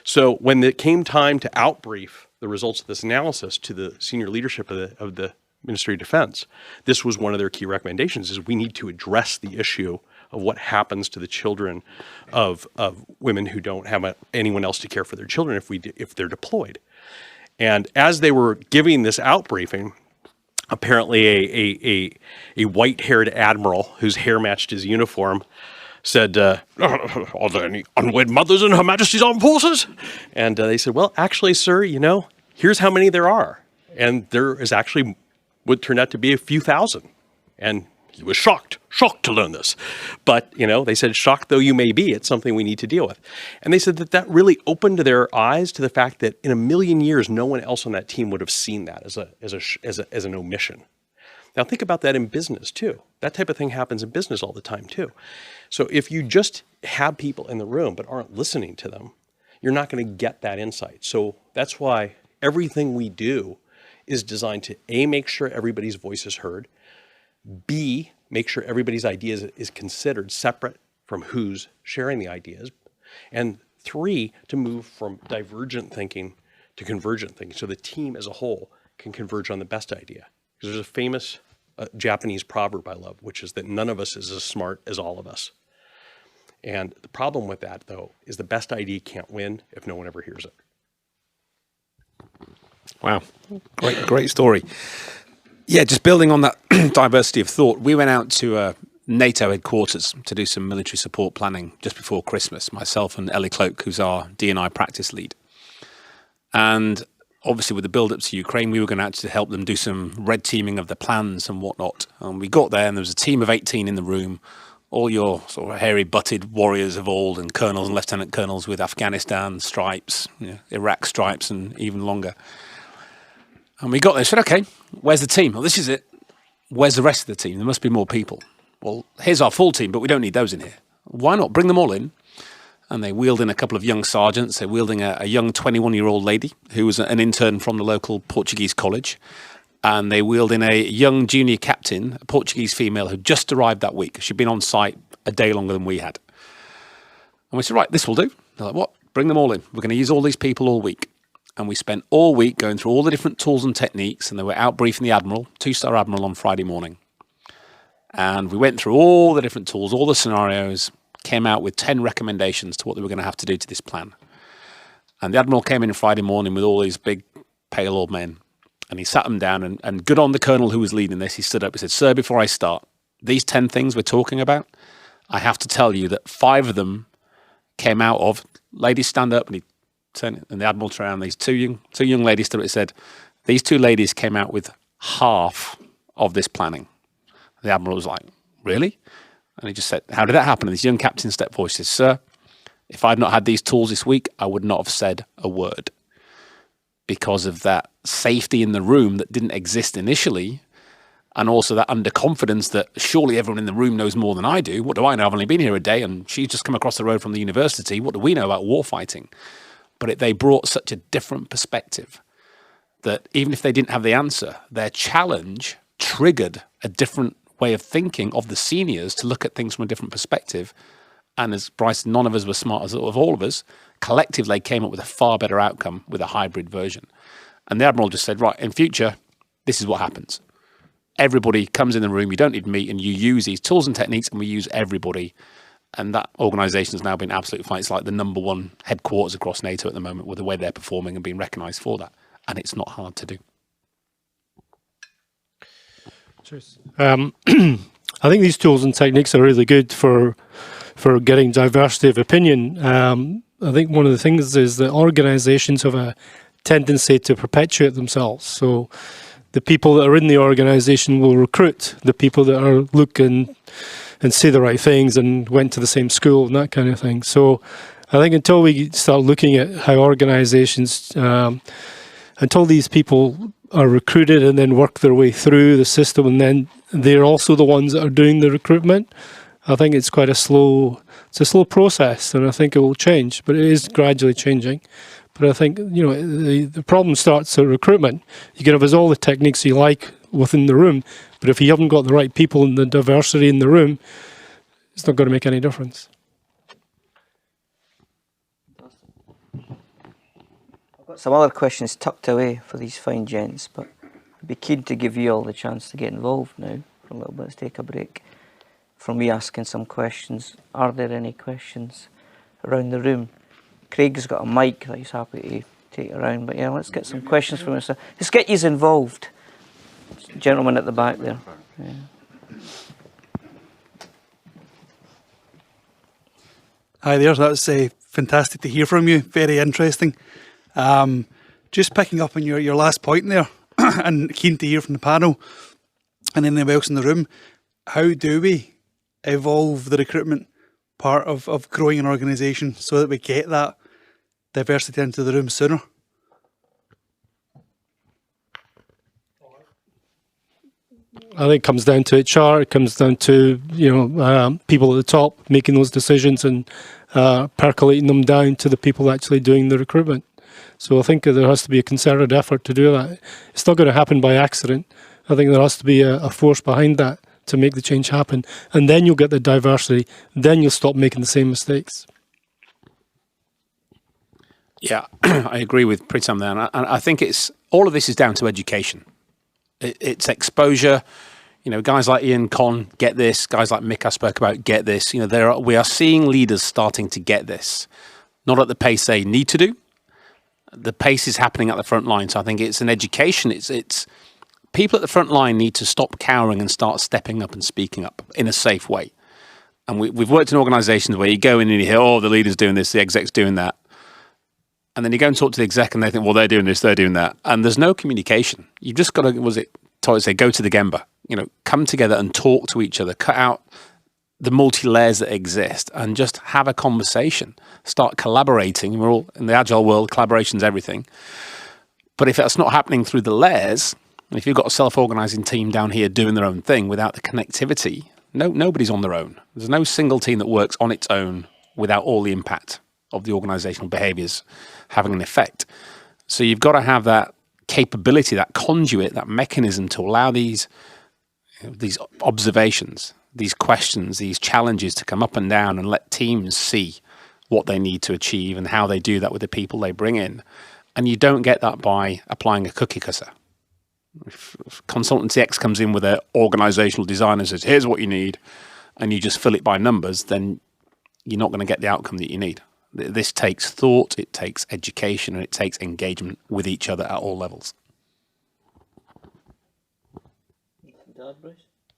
So when it came time to outbrief the results of this analysis to the senior leadership of the Ministry of Defense, this was one of their key recommendations, is we need to address the issue of what happens to the children of women who don't have anyone else to care for their children if they're deployed. And as they were giving this outbriefing, apparently a white-haired admiral whose hair matched his uniform said, are there any unwed mothers in Her Majesty's Armed Forces? And they said, well, actually, sir, here's how many there are. And there is actually would turn out to be a few thousand. And he was shocked to learn this. But, they said, shocked though you may be, it's something we need to deal with. And they said that really opened their eyes to the fact that in a million years, no one else on that team would have seen that as an omission. Now think about that in business too. That type of thing happens in business all the time too. So if you just have people in the room but aren't listening to them, you're not going to get that insight. So that's why everything we do is designed to A, make sure everybody's voice is heard, B, make sure everybody's ideas is considered separate from who's sharing the ideas, and 3, to move from divergent thinking to convergent thinking so the team as a whole can converge on the best idea. Because there's a famous Japanese proverb I love, which is that none of us is as smart as all of us. And the problem with that, though, is the best idea can't win if no one ever hears it. Wow. Great story. Yeah, just building on that diversity of thought, we went out to NATO headquarters to do some military support planning just before Christmas, myself and Ellie Cloak, who's our D&I practice lead. And obviously with the build-up to Ukraine, we were going to actually help them do some red teaming of the plans and whatnot. And we got there and there was a team of 18 in the room, all your sort of hairy-butted warriors of old and colonels and lieutenant colonels with Afghanistan stripes, Iraq stripes and even longer. And we got there and said, okay, where's the team? Well, this is it. Where's the rest of the team? There must be more people. Well, here's our full team, but we don't need those in here. Why not? Bring them all in. And they wheeled in a couple of young sergeants. They're wielding a young 21-year-old lady who was an intern from the local Portuguese college. And they wheeled in a young junior captain, a Portuguese female who just arrived that week. She'd been on site a day longer than we had. And we said, right, this will do. They're like, what? Bring them all in. We're going to use all these people all week. And we spent all week going through all the different tools and techniques. And they were out briefing the Admiral, 2-star Admiral on Friday morning. And we went through all the different tools, all the scenarios, came out with 10 recommendations to what they were going to have to do to this plan. And the Admiral came in Friday morning with all these big, pale old men. And he sat them down, and good on the colonel who was leading this, he stood up and said, sir, before I start, these 10 things we're talking about, I have to tell you that 5 of them came out of, ladies stand up, and he turned, and the Admiral turned around, these two young ladies stood up and said, these 2 ladies came out with half of this planning. The Admiral was like, really? And he just said, how did that happen? And this young captain stepped forward and said, sir, if I'd not had these tools this week, I would not have said a word. Because of that safety in the room that didn't exist initially, and also that underconfidence that surely everyone in the room knows more than I do. What do I know? I've only been here a day, and she's just come across the road from the university. What do we know about war fighting? But they brought such a different perspective that even if they didn't have the answer, their challenge triggered a different way of thinking of the seniors to look at things from a different perspective. And as Bryce, none of us were smart as of all of us. Collectively, they came up with a far better outcome with a hybrid version. And the Admiral just said, right, in future, this is what happens. Everybody comes in the room, you don't need meat, and you use these tools and techniques, and we use everybody. And that organisation has now been absolutely fine. It's like the #1 headquarters across NATO at the moment with the way they're performing and being recognised for that. And it's not hard to do. Cheers. I think these tools and techniques are really good for getting diversity of opinion. I think one of the things is that organisations have a tendency to perpetuate themselves. So the people that are in the organisation will recruit the people that are looking and say the right things and went to the same school and that kind of thing. So I think until we start looking at how organisations, until these people are recruited and then work their way through the system, and then they're also the ones that are doing the recruitment, I think it's quite a slow process, and I think it will change, but it is gradually changing. But I think, the problem starts at recruitment. You can have all the techniques you like within the room, but if you haven't got the right people and the diversity in the room, it's not going to make any difference. I've got some other questions tucked away for these fine gents, but I'd be keen to give you all the chance to get involved now for a little bit. Let's take a break from me asking some questions. Are there any questions around the room? Craig's got a mic that he's happy to take around, but yeah, let's get some questions from us. Let's get you involved. Gentleman at the back there. Yeah. Hi there, that was fantastic to hear from you, very interesting. Just picking up on your last point there, and keen to hear from the panel and anyone else in the room. how do we evolve the recruitment part of growing an organisation so that we get that diversity into the room sooner? I think it comes down to HR. It comes down to people at the top making those decisions and percolating them down to the people actually doing the recruitment. So I think there has to be a concerted effort to do that. It's not going to happen by accident. I think there has to be a force behind that to make the change happen, and then you'll get the diversity. Then you'll stop making the same mistakes. Yeah, I agree with Pritam there, and I think it's all of this is down to education. It's exposure. Guys like Ian Conn get this. Guys like Mick I spoke about get this. We are seeing leaders starting to get this, not at the pace they need to do. The pace is happening at the front line. So I think it's an education. It's people at the front line need to stop cowering and start stepping up and speaking up in a safe way. And we've worked in organisations where you go in and you hear, oh, the leader's doing this, the exec's doing that. And then you go and talk to the exec and they think, well, they're doing this, they're doing that. And there's no communication. You've just got to, go to the Gemba, come together and talk to each other, cut out the multi-layers that exist and just have a conversation, start collaborating. We're all in the agile world, collaboration's everything. But if that's not happening through the layers, and if you've got a self-organizing team down here doing their own thing without the connectivity, nobody's on their own. There's no single team that works on its own without all the impact of the organizational behaviors having an effect. So you've got to have that capability, that conduit, that mechanism to allow these observations, these questions, these challenges to come up and down and let teams see what they need to achieve and how they do that with the people they bring in. And you don't get that by applying a cookie cutter. If consultancy X comes in with an organizational design and says, here's what you need, and you just fill it by numbers, then you're not going to get the outcome that you need. This takes thought, it takes education, and it takes engagement with each other at all levels.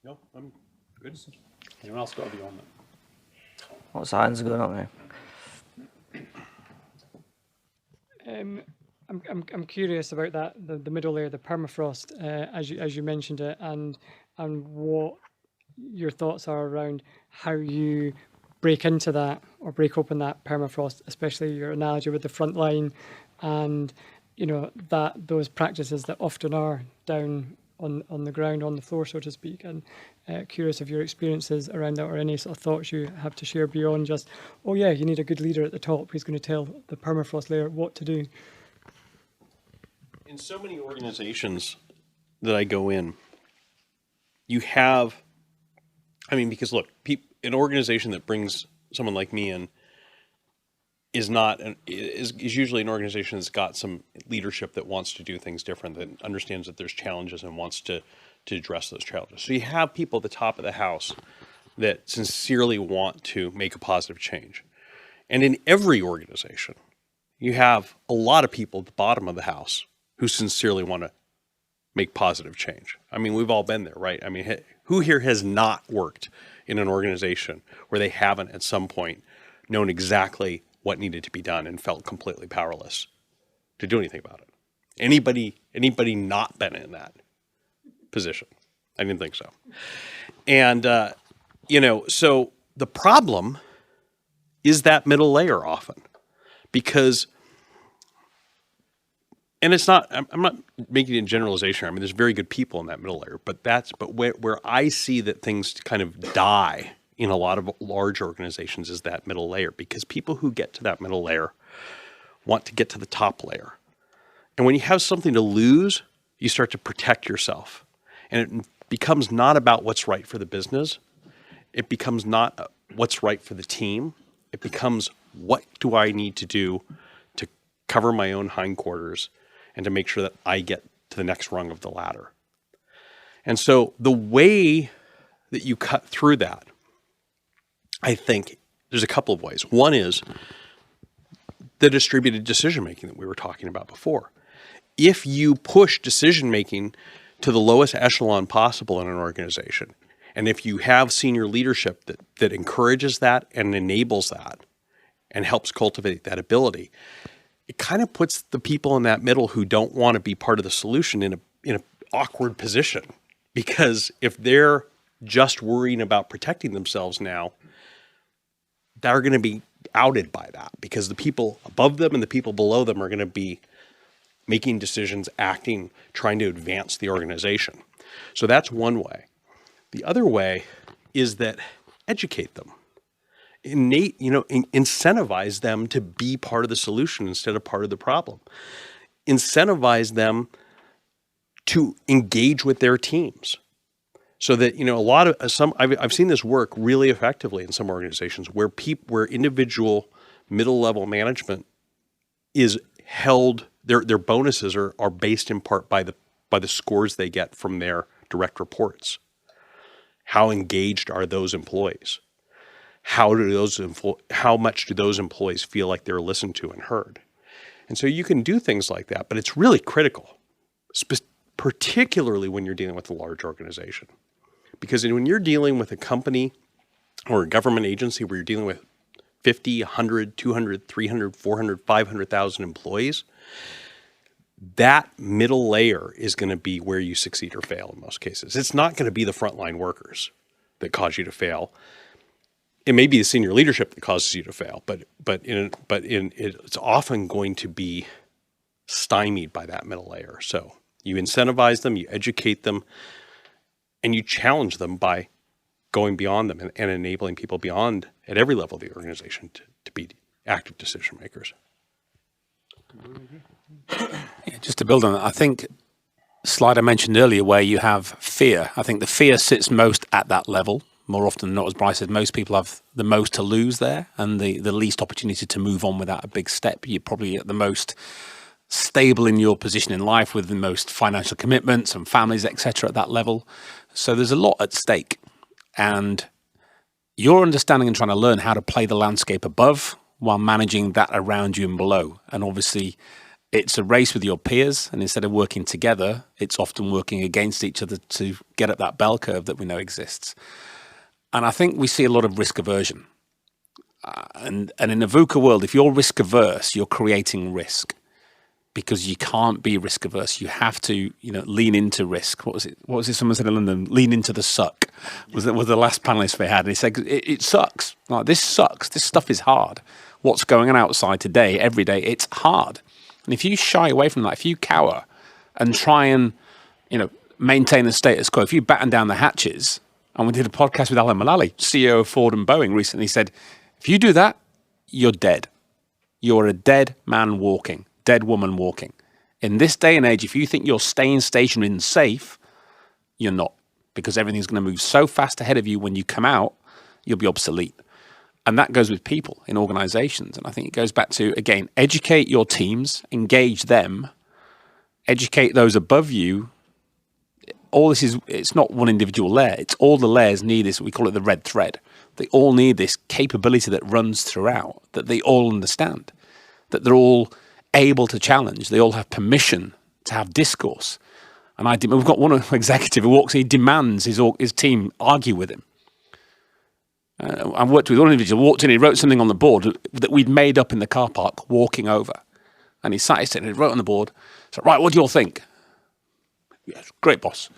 No, I'm good. Anyone else got to be on that? What's hands going up now? I'm curious about that the middle layer, the permafrost, as you mentioned it, and what your thoughts are around how you break into that or break open that permafrost, especially your analogy with the front line, and that those practices that often are down on the ground, on the floor, so to speak. And curious of your experiences around that, or any sort of thoughts you have to share beyond just, oh yeah, you need a good leader at the top who's going to tell the permafrost layer what to do. In so many organizations that I go in, you have, because look, an organization that brings someone like me in is usually an organization that's got some leadership that wants to do things different, that understands that there's challenges and wants to address those challenges. So you have people at the top of the house that sincerely want to make a positive change. And in every organization, you have a lot of people at the bottom of the house who sincerely want to make positive change. We've all been there, right? Who here has not worked in an organization where they haven't at some point known exactly what needed to be done and felt completely powerless to do anything about it? Anybody not been in that position? I didn't think so. And, so the problem is that middle layer often, because, and it's not, I'm not making a generalization. There's very good people in that middle layer, but where I see that things kind of die in a lot of large organizations is that middle layer, because people who get to that middle layer want to get to the top layer. And when you have something to lose, you start to protect yourself. And it becomes not about what's right for the business. It becomes not what's right for the team. It becomes, what do I need to do to cover my own hindquarters and to make sure that I get to the next rung of the ladder? And so the way that you cut through that, I think there's a couple of ways. One is the distributed decision-making that we were talking about before. If you push decision-making to the lowest echelon possible in an organization, and if you have senior leadership that encourages that and enables that and helps cultivate that ability, it kind of puts the people in that middle who don't want to be part of the solution in an awkward position. Because if they're just worrying about protecting themselves now, they're going to be outed by that, because the people above them and the people below them are going to be making decisions, acting, trying to advance the organization. So that's one way. The other way is that educate them. Incentivize them to be part of the solution instead of part of the problem. Incentivize them to engage with their teams. So that, I've seen this work really effectively in some organizations where individual middle-level management is held, their bonuses are based in part by the scores they get from their direct reports. How engaged are those employees? How much do those employees feel like they're listened to and heard? And so you can do things like that, but it's really critical, particularly when you're dealing with a large organization. Because when you're dealing with a company or a government agency where you're dealing with 50, 100, 200, 300, 400, 500,000 employees, that middle layer is going to be where you succeed or fail in most cases. It's not going to be the frontline workers that cause you to fail. It may be the senior leadership that causes you to fail, but it's often going to be stymied by that middle layer. So you incentivize them, you educate them, and you challenge them by going beyond them and enabling people beyond, at every level of the organization, to be active decision makers. Yeah, just to build on that, I think slide I mentioned earlier where you have fear. I think the fear sits most at that level. More often than not, as Bryce said, most people have the most to lose there and the least opportunity to move on without a big step. You're probably at the most stable in your position in life with the most financial commitments and families, etc. at that level. So there's a lot at stake. And you're understanding and trying to learn how to play the landscape above while managing that around you and below. And obviously, it's a race with your peers. And instead of working together, it's often working against each other to get up that bell curve that we know exists. And I think we see a lot of risk aversion. And in a VUCA world, if you're risk averse, you're creating risk because you can't be risk averse. You have to, lean into risk. What was it? Someone said in London, lean into the suck was the last panelist they had. And he said, it sucks. Like, this sucks. This stuff is hard. What's going on outside today, every day, it's hard. And if you shy away from that, if you cower and try and, maintain the status quo, if you batten down the hatches, and we did a podcast with Alan Mullally, CEO of Ford and Boeing recently, said, if you do that, you're dead. You're a dead man walking, dead woman walking. In this day and age, if you think you're staying stationary and safe, you're not, because everything's going to move so fast ahead of you. When you come out, you'll be obsolete. And that goes with people in organizations. And I think it goes back to, again, educate your teams, engage them, educate those above you. All this it's not one individual layer. It's all the layers need this. We call it the red thread. They all need this capability that runs throughout, that they all understand, that they're all able to challenge. They all have permission to have discourse. And we've got one executive who walks, he demands his team argue with him. I worked with one individual, walked in, he wrote something on the board that we'd made up in the car park walking over. And he sat and he wrote on the board, said, right, what do you all think? Yes, great, boss.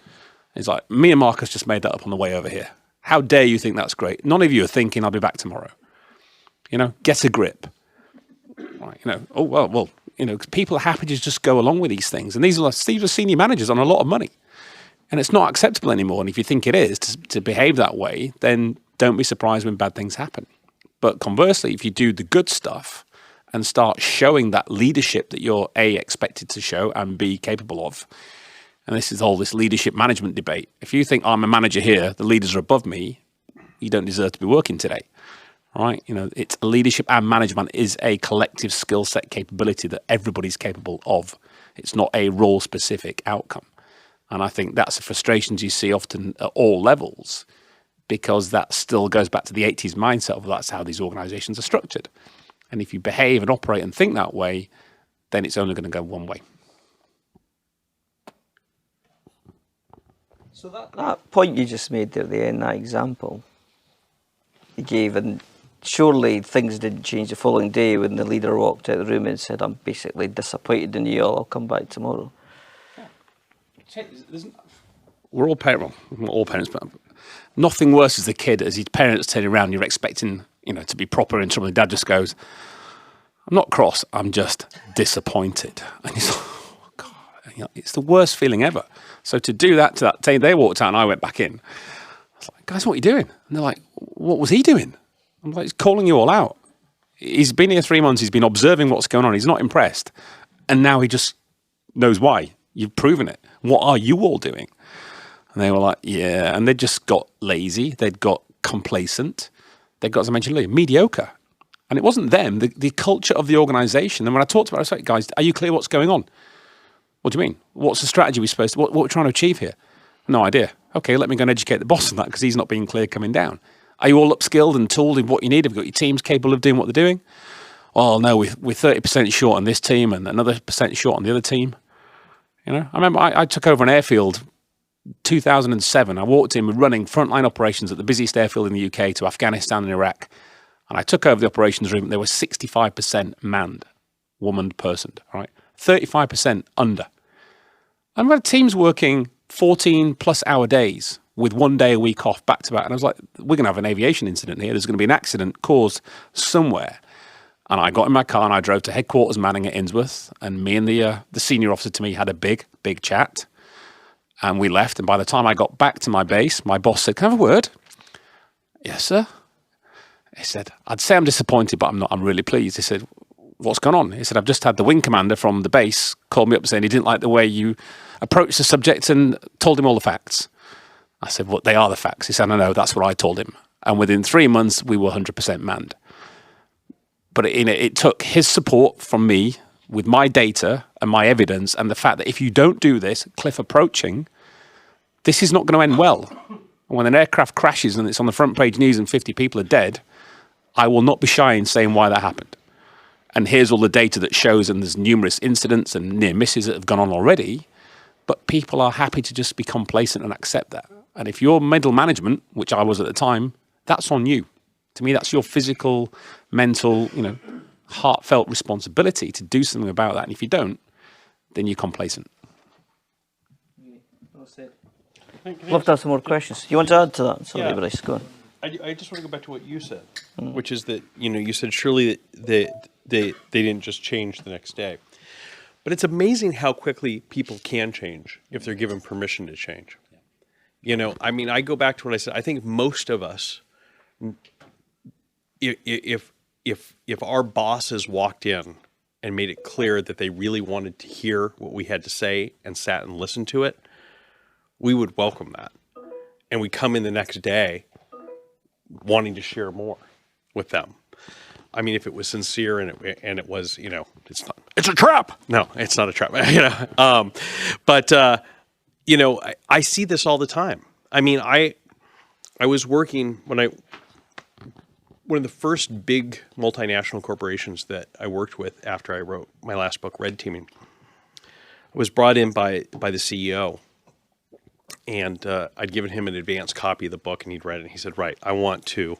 He's like, me and Marcus just made that up on the way over here. How dare you think that's great? None of you are thinking I'll be back tomorrow. Get a grip. Right, people are happy to just go along with these things. And these are senior managers on a lot of money. And it's not acceptable anymore. And if you think it is to behave that way, then don't be surprised when bad things happen. But conversely, if you do the good stuff and start showing that leadership that you're A, expected to show and B, capable of, and this is all this leadership management debate. If you think I'm a manager here, the leaders are above me, you don't deserve to be working today. Right? It's leadership and management is a collective skill set capability that everybody's capable of. It's not a role specific outcome. And I think that's the frustrations you see often at all levels, because that still goes back to the 80s mindset of that's how these organizations are structured. And if you behave and operate and think that way, then it's only going to go one way. So that point you just made there at the end, that example you gave, and surely things didn't change the following day when the leader walked out of the room and said, I'm basically disappointed in you all, I'll come back tomorrow. we're all parents, well, not all parents, but nothing worse as a kid as your parents turning around and you're expecting, to be proper and something. Dad just goes, I'm not cross, I'm just disappointed. And he's like, oh, God, it's the worst feeling ever. So to do that to that team, they walked out and I went back in. I was like, guys, what are you doing? And they're like, what was he doing? I'm like, he's calling you all out. He's been here 3 months, he's been observing what's going on, he's not impressed. And now he just knows why. You've proven it. What are you all doing? And they were like, yeah. And they just got lazy. They'd got complacent. They got, as I mentioned earlier, mediocre. And it wasn't them, the culture of the organization. And when I talked about it, I was like, guys, are you clear what's going on? What do you mean? What's the strategy we're supposed to, what we're trying to achieve here? No idea. Okay, let me go and educate the boss on that because he's not being clear coming down. Are you all upskilled and tooled in what you need? Have you got your teams capable of doing what they're doing? Oh, no, we're 30% short on this team and another percent short on the other team. I remember I took over an airfield 2007. I walked in running frontline operations at the busiest airfield in the UK to Afghanistan and Iraq. And I took over the operations room. There was 65% manned, woman, personed, right? 35% under. And we had teams working 14 plus hour days with 1 day a week off back to back. And I was like, we're going to have an aviation incident here. There's going to be an accident caused somewhere. And I got in my car and I drove to headquarters Manning at Innsworth. And me and the senior officer to me had a big chat. And we left. And by the time I got back to my base, my boss said, can I have a word? Yes, sir. He said, I'd say I'm disappointed, but I'm not. I'm really pleased. He said, what's going on? He said, I've just had the wing commander from the base call me up saying he didn't like the way you approached the subject and told him all the facts. I said, well, they are the facts. He said, I know, that's what I told him. And within 3 months, we were 100% manned. But it took his support from me with my data and my evidence and the fact that if you don't do this, cliff approaching, this is not going to end well. And when an aircraft crashes and it's on the front page news and 50 people are dead, I will not be shy in saying why that happened. And here's all the data that shows, and there's numerous incidents and near misses that have gone on already, but people are happy to just be complacent and accept that. And if you're middle management, which I was at the time, that's on you. To me, that's your physical, mental, heartfelt responsibility to do something about that. And if you don't, then you're complacent. Well said. Love to have some more questions. You want to add to that? Sorry, Yeah. Bryce, go on. I just want to go back to what you said, which is that, you said surely they didn't just change the next day. But it's amazing how quickly people can change if they're given permission to change. I go back to what I said. I think most of us, if our bosses walked in and made it clear that they really wanted to hear what we had to say and sat and listened to it, we would welcome that. And we come in the next day wanting to share more with them. I mean, if it was sincere and it was, it's a trap. No, it's not a trap. I see this all the time. I mean, I was working one of the first big multinational corporations that I worked with after I wrote my last book, Red Teaming, was brought in by the CEO. And I'd given him an advanced copy of the book, and he'd read it, and he said, right, I want to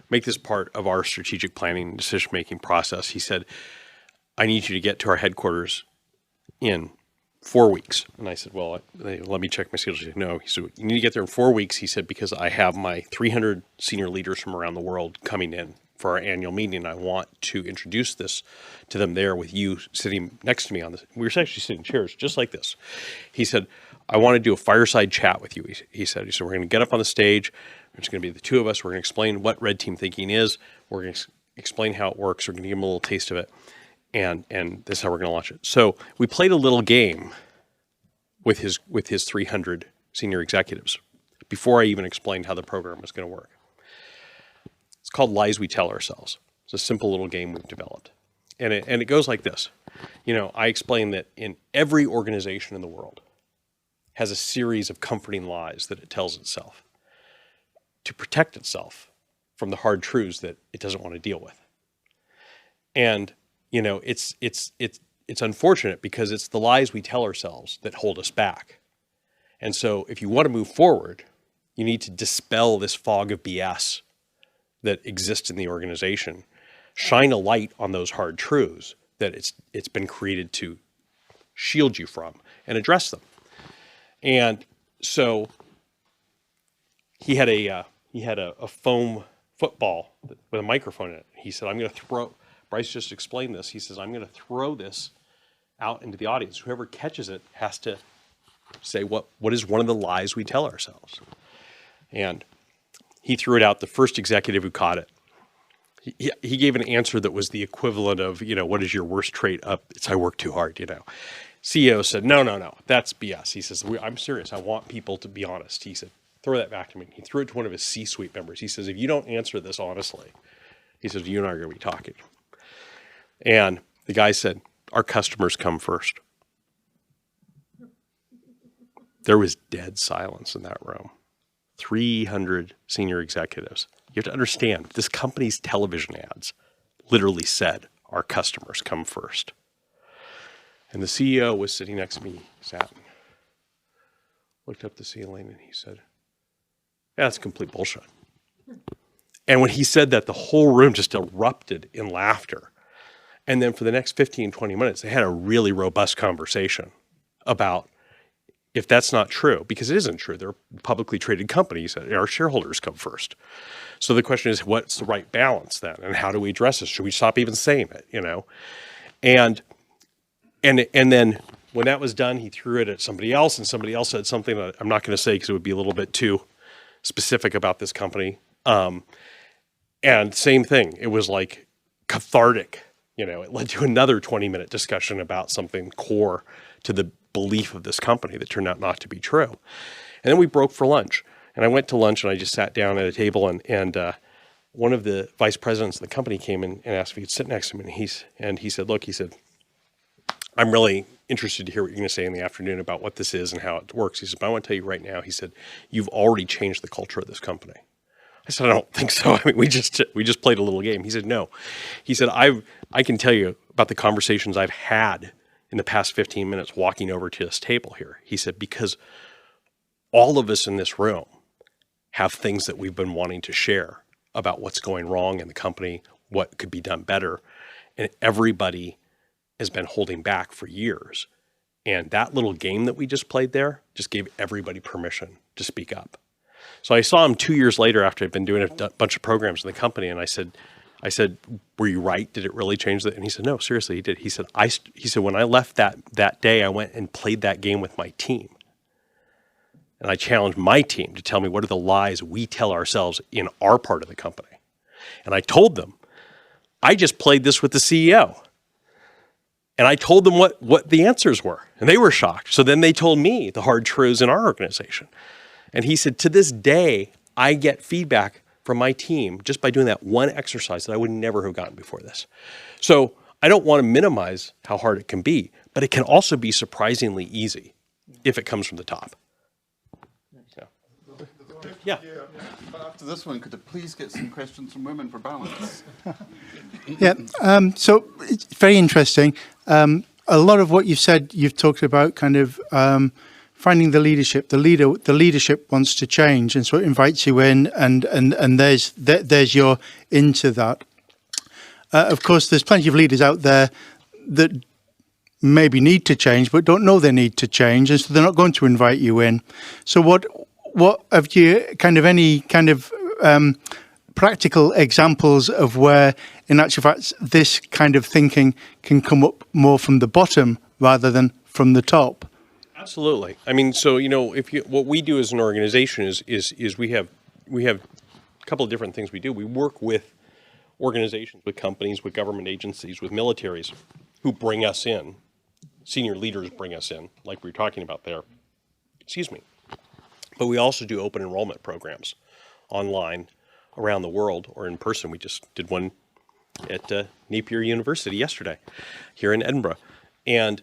make this part of our strategic planning and decision-making process. He said, I need you to get to our headquarters in 4 weeks. And I said, well, let me check my schedule. He said, no. He said, you need to get there in 4 weeks. He said, because I have my 300 senior leaders from around the world coming in for our annual meeting. I want to introduce this to them there with you sitting next to me on this. We were actually sitting in chairs just like this. He said, I want to do a fireside chat with you. He said, we're going to get up on the stage. It's going to be the two of us. We're going to explain what red team thinking is. We're going to explain how it works. We're going to give them a little taste of it. And this is how we're going to launch it. So we played a little game with his 300 senior executives before I even explained how the program was going to work. It's called Lies We Tell Ourselves. It's a simple little game we've developed. And it goes like this. I explain that in every organization in the world has a series of comforting lies that it tells itself to protect itself from the hard truths that it doesn't want to deal with. And, it's unfortunate because it's the lies we tell ourselves that hold us back. And so if you want to move forward, you need to dispel this fog of BS that exists in the organization, shine a light on those hard truths that it's been created to shield you from, and address them. And so he had a foam football with a microphone in it. He said, I'm going to throw, Bryce just explained this. He says, I'm going to throw this out into the audience. Whoever catches it has to say what is one of the lies we tell ourselves. And he threw it out. The first executive who caught it, he gave an answer that was the equivalent of, what is your worst trait? It's I work too hard, CEO said, no, that's BS. He says, I'm serious. I want people to be honest. He said, throw that back to me. He threw it to one of his C-suite members. He says, if you don't answer this honestly, he says, you and I are going to be talking. And the guy said, our customers come first. There was dead silence in that room. 300 senior executives. You have to understand, this company's television ads literally said, our customers come first. And the CEO was sitting next to me, sat, looked up the ceiling, and he said, yeah, that's complete bullshit. And when he said that, the whole room just erupted in laughter. And then for the next 15, 20 minutes, they had a really robust conversation about if that's not true, because it isn't true. They're publicly traded companies. Our shareholders come first. So the question is, what's the right balance then? And how do we address this? Should we stop even saying it, And then when that was done, he threw it at somebody else, and somebody else said something that I'm not going to say because it would be a little bit too specific about this company. And same thing. It was like cathartic. It led to another 20-minute discussion about something core to the belief of this company that turned out not to be true. And then we broke for lunch. And I went to lunch and I just sat down at a table and one of the vice presidents of the company came in and asked if he could sit next to me. And he said, look, I'm really interested to hear what you're going to say in the afternoon about what this is and how it works. He said, but I want to tell you right now, he said, you've already changed the culture of this company. I said, I don't think so. I mean, we just played a little game. He said, no. He said, I can tell you about the conversations I've had in the past 15 minutes walking over to this table here. He said, because all of us in this room have things that we've been wanting to share about what's going wrong in the company, what could be done better. And everybody has been holding back for years. And that little game that we just played there just gave everybody permission to speak up. So I saw him 2 years later after I'd been doing a bunch of programs in the company, and I said, were you right? Did it really change that? And he said, no, seriously, he did. He said, when I left that day, I went and played that game with my team. And I challenged my team to tell me what are the lies we tell ourselves in our part of the company. And I told them, I just played this with the CEO. And I told them what the answers were. And they were shocked. So then they told me the hard truths in our organization. And he said, to this day, I get feedback from my team just by doing that one exercise that I would never have gotten before this. So I don't want to minimize how hard it can be, but it can also be surprisingly easy if it comes from the top. Yeah. But after this one, could I please get some questions from women for balance? So it's very interesting. A lot of what you've said, you've talked about kind of finding the leadership. The leadership wants to change, and so it invites you in, and there's your into that. Of course, there's plenty of leaders out there that maybe need to change, but don't know they need to change, and so they're not going to invite you in. So what have you any practical examples of where, in actual fact, this kind of thinking can come up more from the bottom rather than from the top? Absolutely. I mean, so what we do as an organization is we have a couple of different things we do. We work with organizations, with companies, with government agencies, with militaries who bring us in. Senior leaders bring us in, like we were talking about there. Excuse me. But we also do open enrollment programs online around the world or in person. We just did one at Napier University yesterday here in Edinburgh. And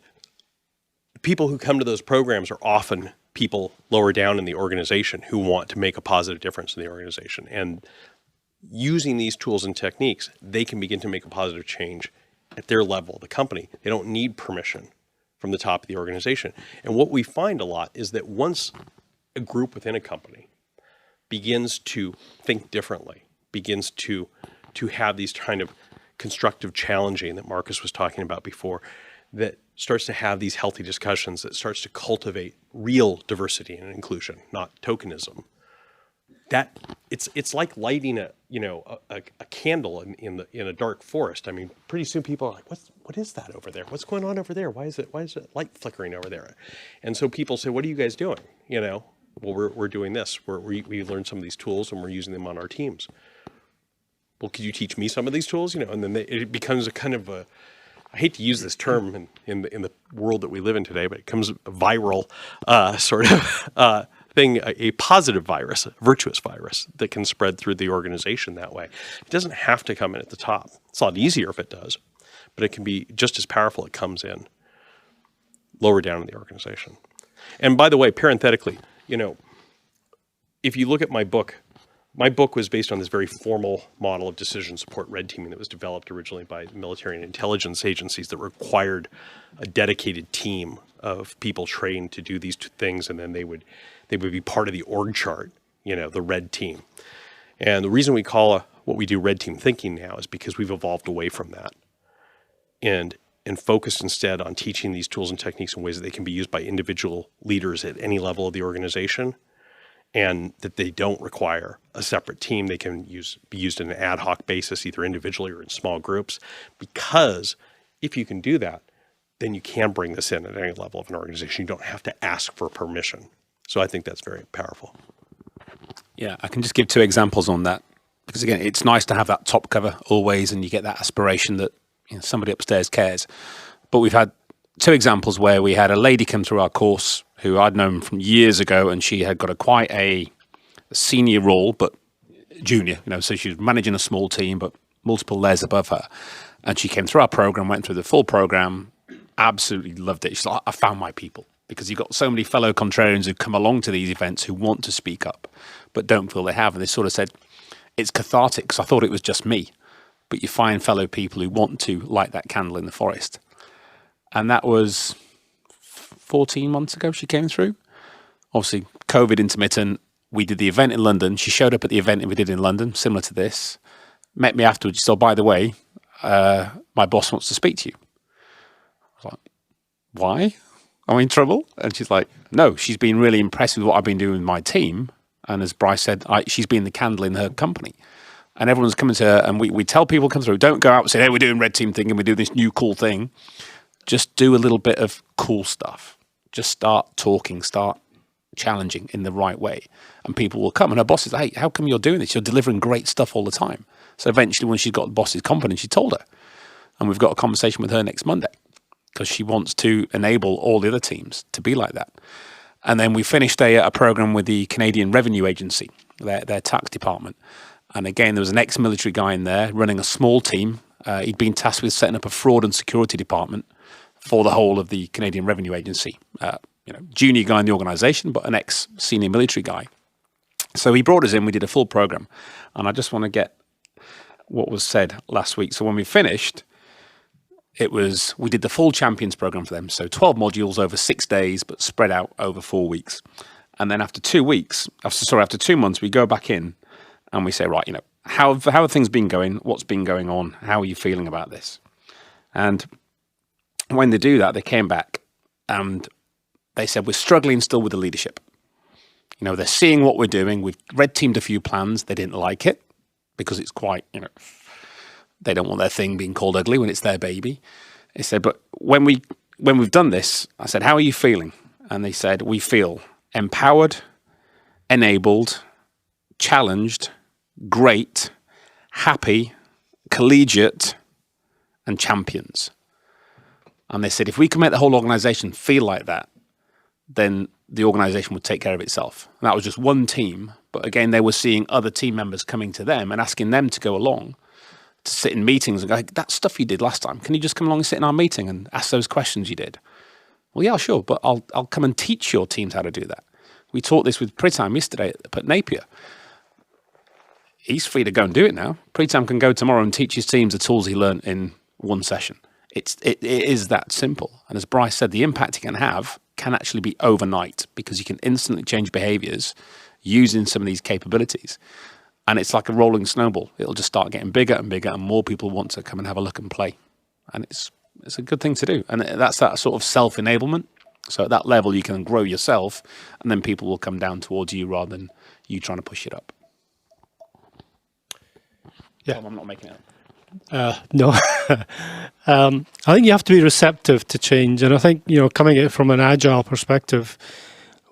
people who come to those programs are often people lower down in the organization who want to make a positive difference in the organization. And using these tools and techniques, they can begin to make a positive change at their level, the company. They don't need permission from the top of the organization. And what we find a lot is that once a group within a company begins to think differently, begins to have these kind of constructive challenging that Marcus was talking about before, that starts to have these healthy discussions, that starts to cultivate real diversity and inclusion, not tokenism, that it's like lighting a candle in a dark forest. I mean, pretty soon people are like, what is that over there? What's going on over there? Why is it light flickering over there? And so people say, what are you guys doing? Well, we're doing this. We learned some of these tools and we're using them on our teams. Well, could you teach me some of these tools? And then it becomes a kind of a, I hate to use this term in the world that we live in today, but it becomes a viral sort of thing, a positive virus, a virtuous virus that can spread through the organization that way. It doesn't have to come in at the top. It's a lot easier if it does, but it can be just as powerful. It comes in lower down in the organization. And by the way, parenthetically, if you look at my book was based on this very formal model of decision support red teaming that was developed originally by military and intelligence agencies that required a dedicated team of people trained to do these two things, and then they would be part of the org chart, the red team. And the reason we call what we do red team thinking now is because we've evolved away from that and focused instead on teaching these tools and techniques in ways that they can be used by individual leaders at any level of the organization, and that they don't require a separate team. They can be used on an ad hoc basis, either individually or in small groups, because if you can do that, then you can bring this in at any level of an organization. You don't have to ask for permission. So I think that's very powerful. Yeah, I can just give two examples on that, because again, it's nice to have that top cover always, and you get that aspiration that somebody upstairs cares. But we've had two examples where we had a lady come through our course who I'd known from years ago, and she had got quite a senior role, but junior, so she was managing a small team, but multiple layers above her. And she came through our program, went through the full program, absolutely loved it. She's like, I found my people, because you've got so many fellow contrarians who come along to these events who want to speak up, but don't feel they have. And they sort of said, it's cathartic, because I thought it was just me. But you find fellow people who want to light that candle in the forest. And that was 14 months ago she came through. Obviously, COVID intermittent. We did the event in London. She showed up at the event we did in London, similar to this. Met me afterwards. She said, by the way, my boss wants to speak to you. I was like, why? Am I in trouble? And she's like, no, she's been really impressed with what I've been doing with my team. And as Bryce said, she's been the candle in her company. And everyone's coming to her, and we tell people come through, don't go out and say, hey, we're doing red team thing and we do this new cool thing. Just do a little bit of cool stuff. Just start talking, start challenging in the right way. And people will come. And her boss is like, hey, how come you're doing this? You're delivering great stuff all the time. So eventually when she got the boss's confidence, she told her. And we've got a conversation with her next Monday, because she wants to enable all the other teams to be like that. And then we finished a program with the Canadian Revenue Agency, their tax department. And again, there was an ex-military guy in there running a small team. He'd been tasked with setting up a fraud and security department for the whole of the Canadian Revenue Agency. Junior guy in the organisation, but an ex-senior military guy. So he brought us in. We did a full program. And I just want to get what was said last week. So when we finished, we did the full champions program for them. So 12 modules over 6 days, but spread out over 4 weeks. And then after 2 months, we go back in and we say, right, how have things been going? What's been going on? How are you feeling about this? And when they do that, they came back and they said, we're struggling still with the leadership. They're seeing what we're doing. We've red teamed a few plans. They didn't like it because it's quite, they don't want their thing being called ugly when it's their baby. They said, but when we've done this, I said, how are you feeling? And they said, we feel empowered, enabled, challenged, great, happy, collegiate, and champions. And they said, if we can make the whole organization feel like that, then the organization would take care of itself. And that was just one team. But again, they were seeing other team members coming to them and asking them to go along to sit in meetings and go, that stuff you did last time, can you just come along and sit in our meeting and ask those questions you did? Well, yeah, sure, but I'll come and teach your teams how to do that. We taught this with Pritam yesterday at Napier. He's free to go and do it now. Pritam can go tomorrow and teach his teams the tools he learned in one session. It is that simple. And as Bryce said, the impact it can have can actually be overnight, because you can instantly change behaviors using some of these capabilities. And it's like a rolling snowball. It'll just start getting bigger and bigger, and more people want to come and have a look and play. And it's a good thing to do. And that's that sort of self-enablement. So at that level, you can grow yourself, and then people will come down towards you rather than you trying to push it up. Yeah. Tom, I'm not making it up. No. I think you have to be receptive to change. And I think, coming at it from an agile perspective,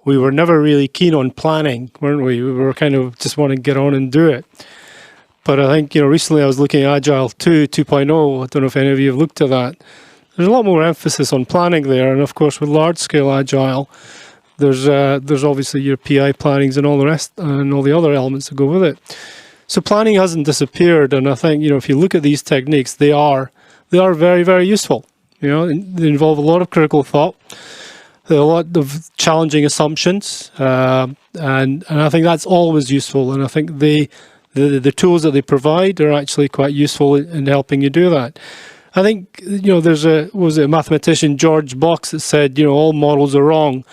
we were never really keen on planning, weren't we? We were kind of just want to get on and do it. But I think, recently I was looking at Agile 2.0. I don't know if any of you have looked at that. There's a lot more emphasis on planning there. And of course, with large-scale Agile, there's obviously your PI plannings and all the rest and all the other elements that go with it. So planning hasn't disappeared. And I think, if you look at these techniques, they are very, very useful. They involve a lot of critical thought. There are a lot of challenging assumptions. And I think that's always useful. And I think the tools that they provide are actually quite useful in helping you do that. I think, there's a mathematician, George Box, that said, all models are wrong,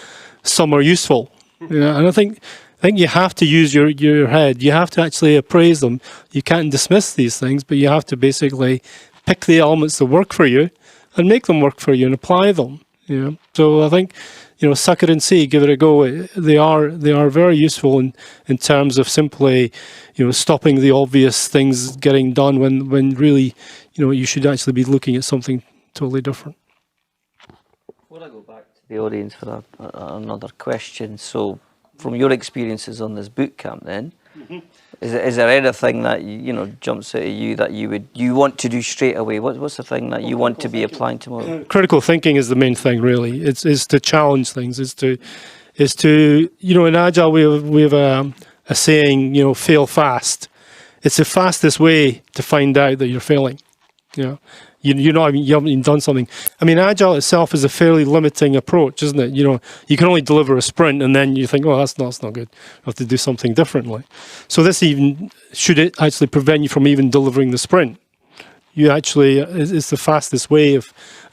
some are useful. And I think you have to use your head. You have to actually appraise them. You can't dismiss these things, but you have to basically pick the elements that work for you and make them work for you and apply them. So I think, suck it and see, give it a go. They are very useful in terms of simply, stopping the obvious things getting done when really, you should actually be looking at something totally different. Before I go back to the audience for another question, so from your experiences on this boot camp then, is there anything that jumps out at you that you want to do straight away? What's the thing that you want to be applying tomorrow? Critical thinking is the main thing, really. It's to challenge things. Is to in Agile we have a saying, fail fast. It's the fastest way to find out that you're failing. You haven't even done something. I mean, Agile itself is a fairly limiting approach, isn't it? You can only deliver a sprint, and then you think, oh, that's not good. I have to do something differently. So this should it actually prevent you from even delivering the sprint. It's the fastest way of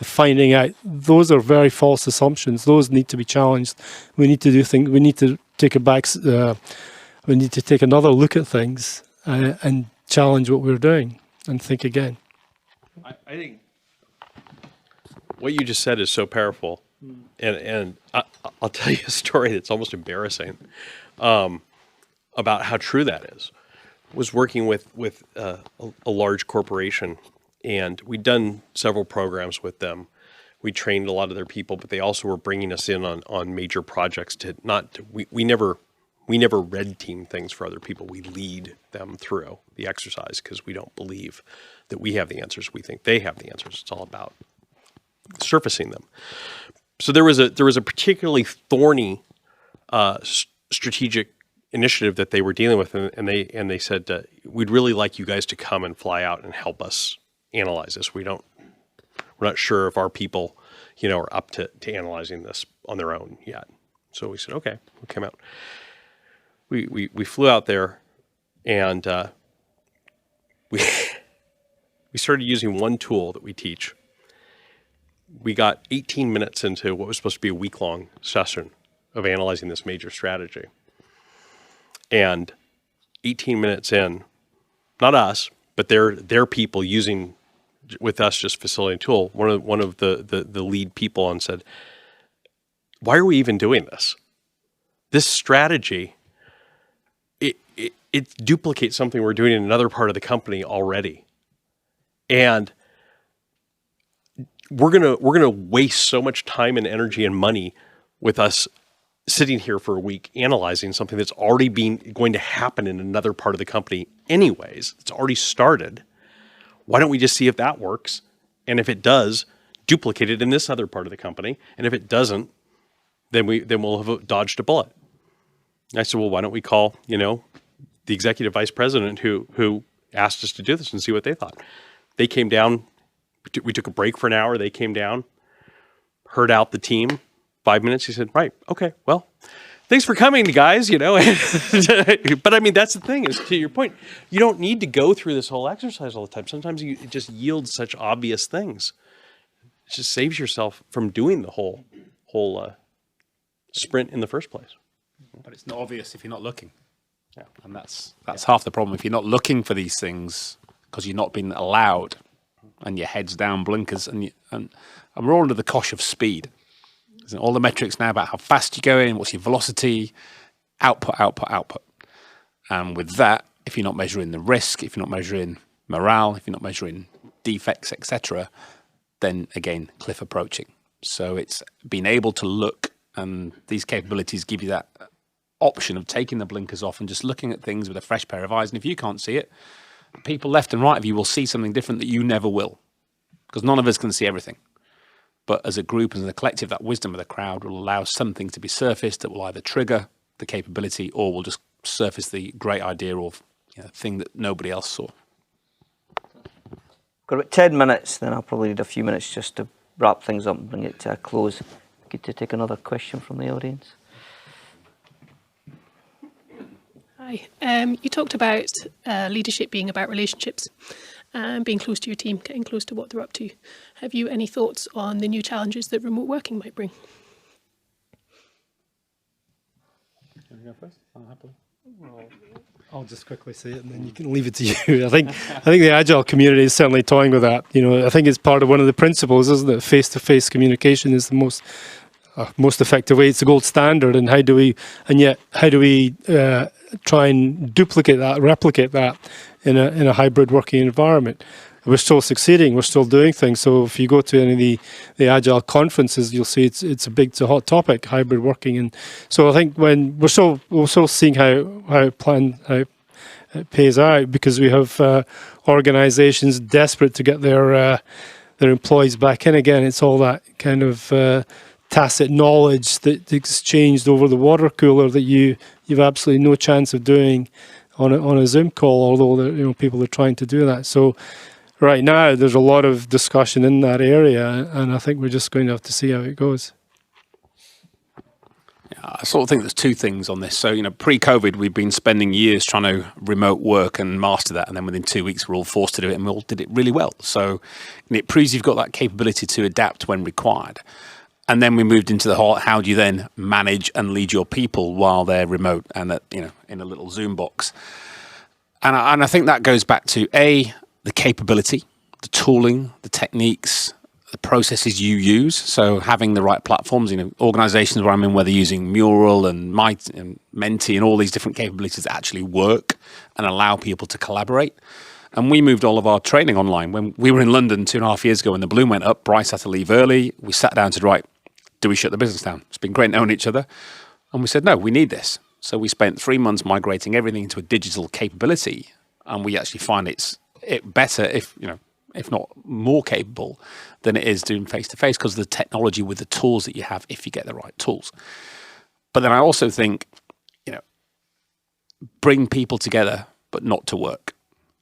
finding out. Those are very false assumptions. Those need to be challenged. We need to do things. We need to take we need to take another look at things and challenge what we're doing and think again. I think what you just said is so powerful, and I'll tell you a story that's almost embarrassing about how true that is. I was working with a large corporation, and we'd done several programs with them. We trained a lot of their people, but they also were bringing us in on major projects. We never red team things for other people. We lead them through the exercise because we don't believe that we have the answers. We think they have the answers. It's all about surfacing them. So there was a particularly thorny strategic initiative that they were dealing with, and they said, we'd really like you guys to come and fly out and help us analyze this. We're not sure if our people, are up to analyzing this on their own yet. So we said, okay, we'll come out. We flew out there, and we started using one tool that we teach. We got 18 minutes into what was supposed to be a week-long session of analyzing this major strategy. And 18 minutes in, not us, but their people using with us just facilitating tool, one of the lead people and said, why are we even doing this? This strategy, it duplicates something we're doing in another part of the company already. And we're gonna waste so much time and energy and money with us sitting here for a week analyzing something that's already going to happen in another part of the company anyways. It's already started. Why don't we just see if that works? And if it does, duplicate it in this other part of the company. And if it doesn't, then we'll have dodged a bullet. And I said, well, why don't we call, the executive vice president who asked us to do this and see what they thought. They came down. We took a break for an hour. They came down, heard out the team. 5 minutes. He said, right, okay, well, thanks for coming, guys, But I mean, that's the thing, is to your point, you don't need to go through this whole exercise all the time. Sometimes it just yields such obvious things. It just saves yourself from doing the whole sprint in the first place. But it's not obvious if you're not looking. Yeah. And that's half the problem. If you're not looking for these things because you're not being allowed, and your head's down, blinkers, and we're all under the cosh of speed. So all the metrics now about how fast you're going, what's your velocity, output, output, output. And with that, if you're not measuring the risk, if you're not measuring morale, if you're not measuring defects, etc., then again, cliff approaching. So it's being able to look, and these capabilities give you that option of taking the blinkers off and just looking at things with a fresh pair of eyes. And if you can't see it, people left and right of you will see something different that you never will, because none of us can see everything. But as a group, as a collective, that wisdom of the crowd will allow something to be surfaced that will either trigger the capability or will just surface the great idea or thing that nobody else saw. Got about 10 minutes, then I'll probably need a few minutes just to wrap things up and bring it to a close. Good to take another question from the audience. Hi. You talked about leadership being about relationships, being close to your team, getting close to what they're up to. Have you any thoughts on the new challenges that remote working might bring? Can you go first? I'm happy. I'll just quickly say it and then you can leave it to you. I think the Agile community is certainly toying with that. I think it's part of one of the principles, isn't it? Face-to-face communication is the most effective way. It's the gold standard. And how do we try and duplicate that, replicate that in a hybrid working environment? We're still succeeding. We're still doing things. So if you go to any of the Agile conferences, you'll see it's a hot topic, hybrid working. And so I think when we're still seeing how it pays out, because we have organisations desperate to get their employees back in again. It's all that kind of tacit knowledge that exchanged over the water cooler that you've absolutely no chance of doing on a Zoom call, although people are trying to do that. So right now there's a lot of discussion in that area, and I think we're just going to have to see how it goes. I sort of think there's two things on this. So, pre-COVID, we've been spending years trying to remote work and master that. And then within 2 weeks, we're all forced to do it, and we all did it really well. So it proves you've got that capability to adapt when required. And then we moved into the whole, how do you then manage and lead your people while they're remote and in a little Zoom box? And I think that goes back to the capability, the tooling, the techniques, the processes you use. So having the right platforms, organizations where I'm in, whether using Mural and Menti and all these different capabilities that actually work and allow people to collaborate. And we moved all of our training online. When we were in London 2.5 years ago, when the balloon went up, Bryce had to leave early. We sat down to do we shut the business down? It's been great knowing each other. And we said, no, we need this. So we spent 3 months migrating everything into a digital capability. And we actually find it better, if not more capable than it is doing face-to-face, because of the technology with the tools that you have, if you get the right tools. But then I also think, bring people together, but not to work.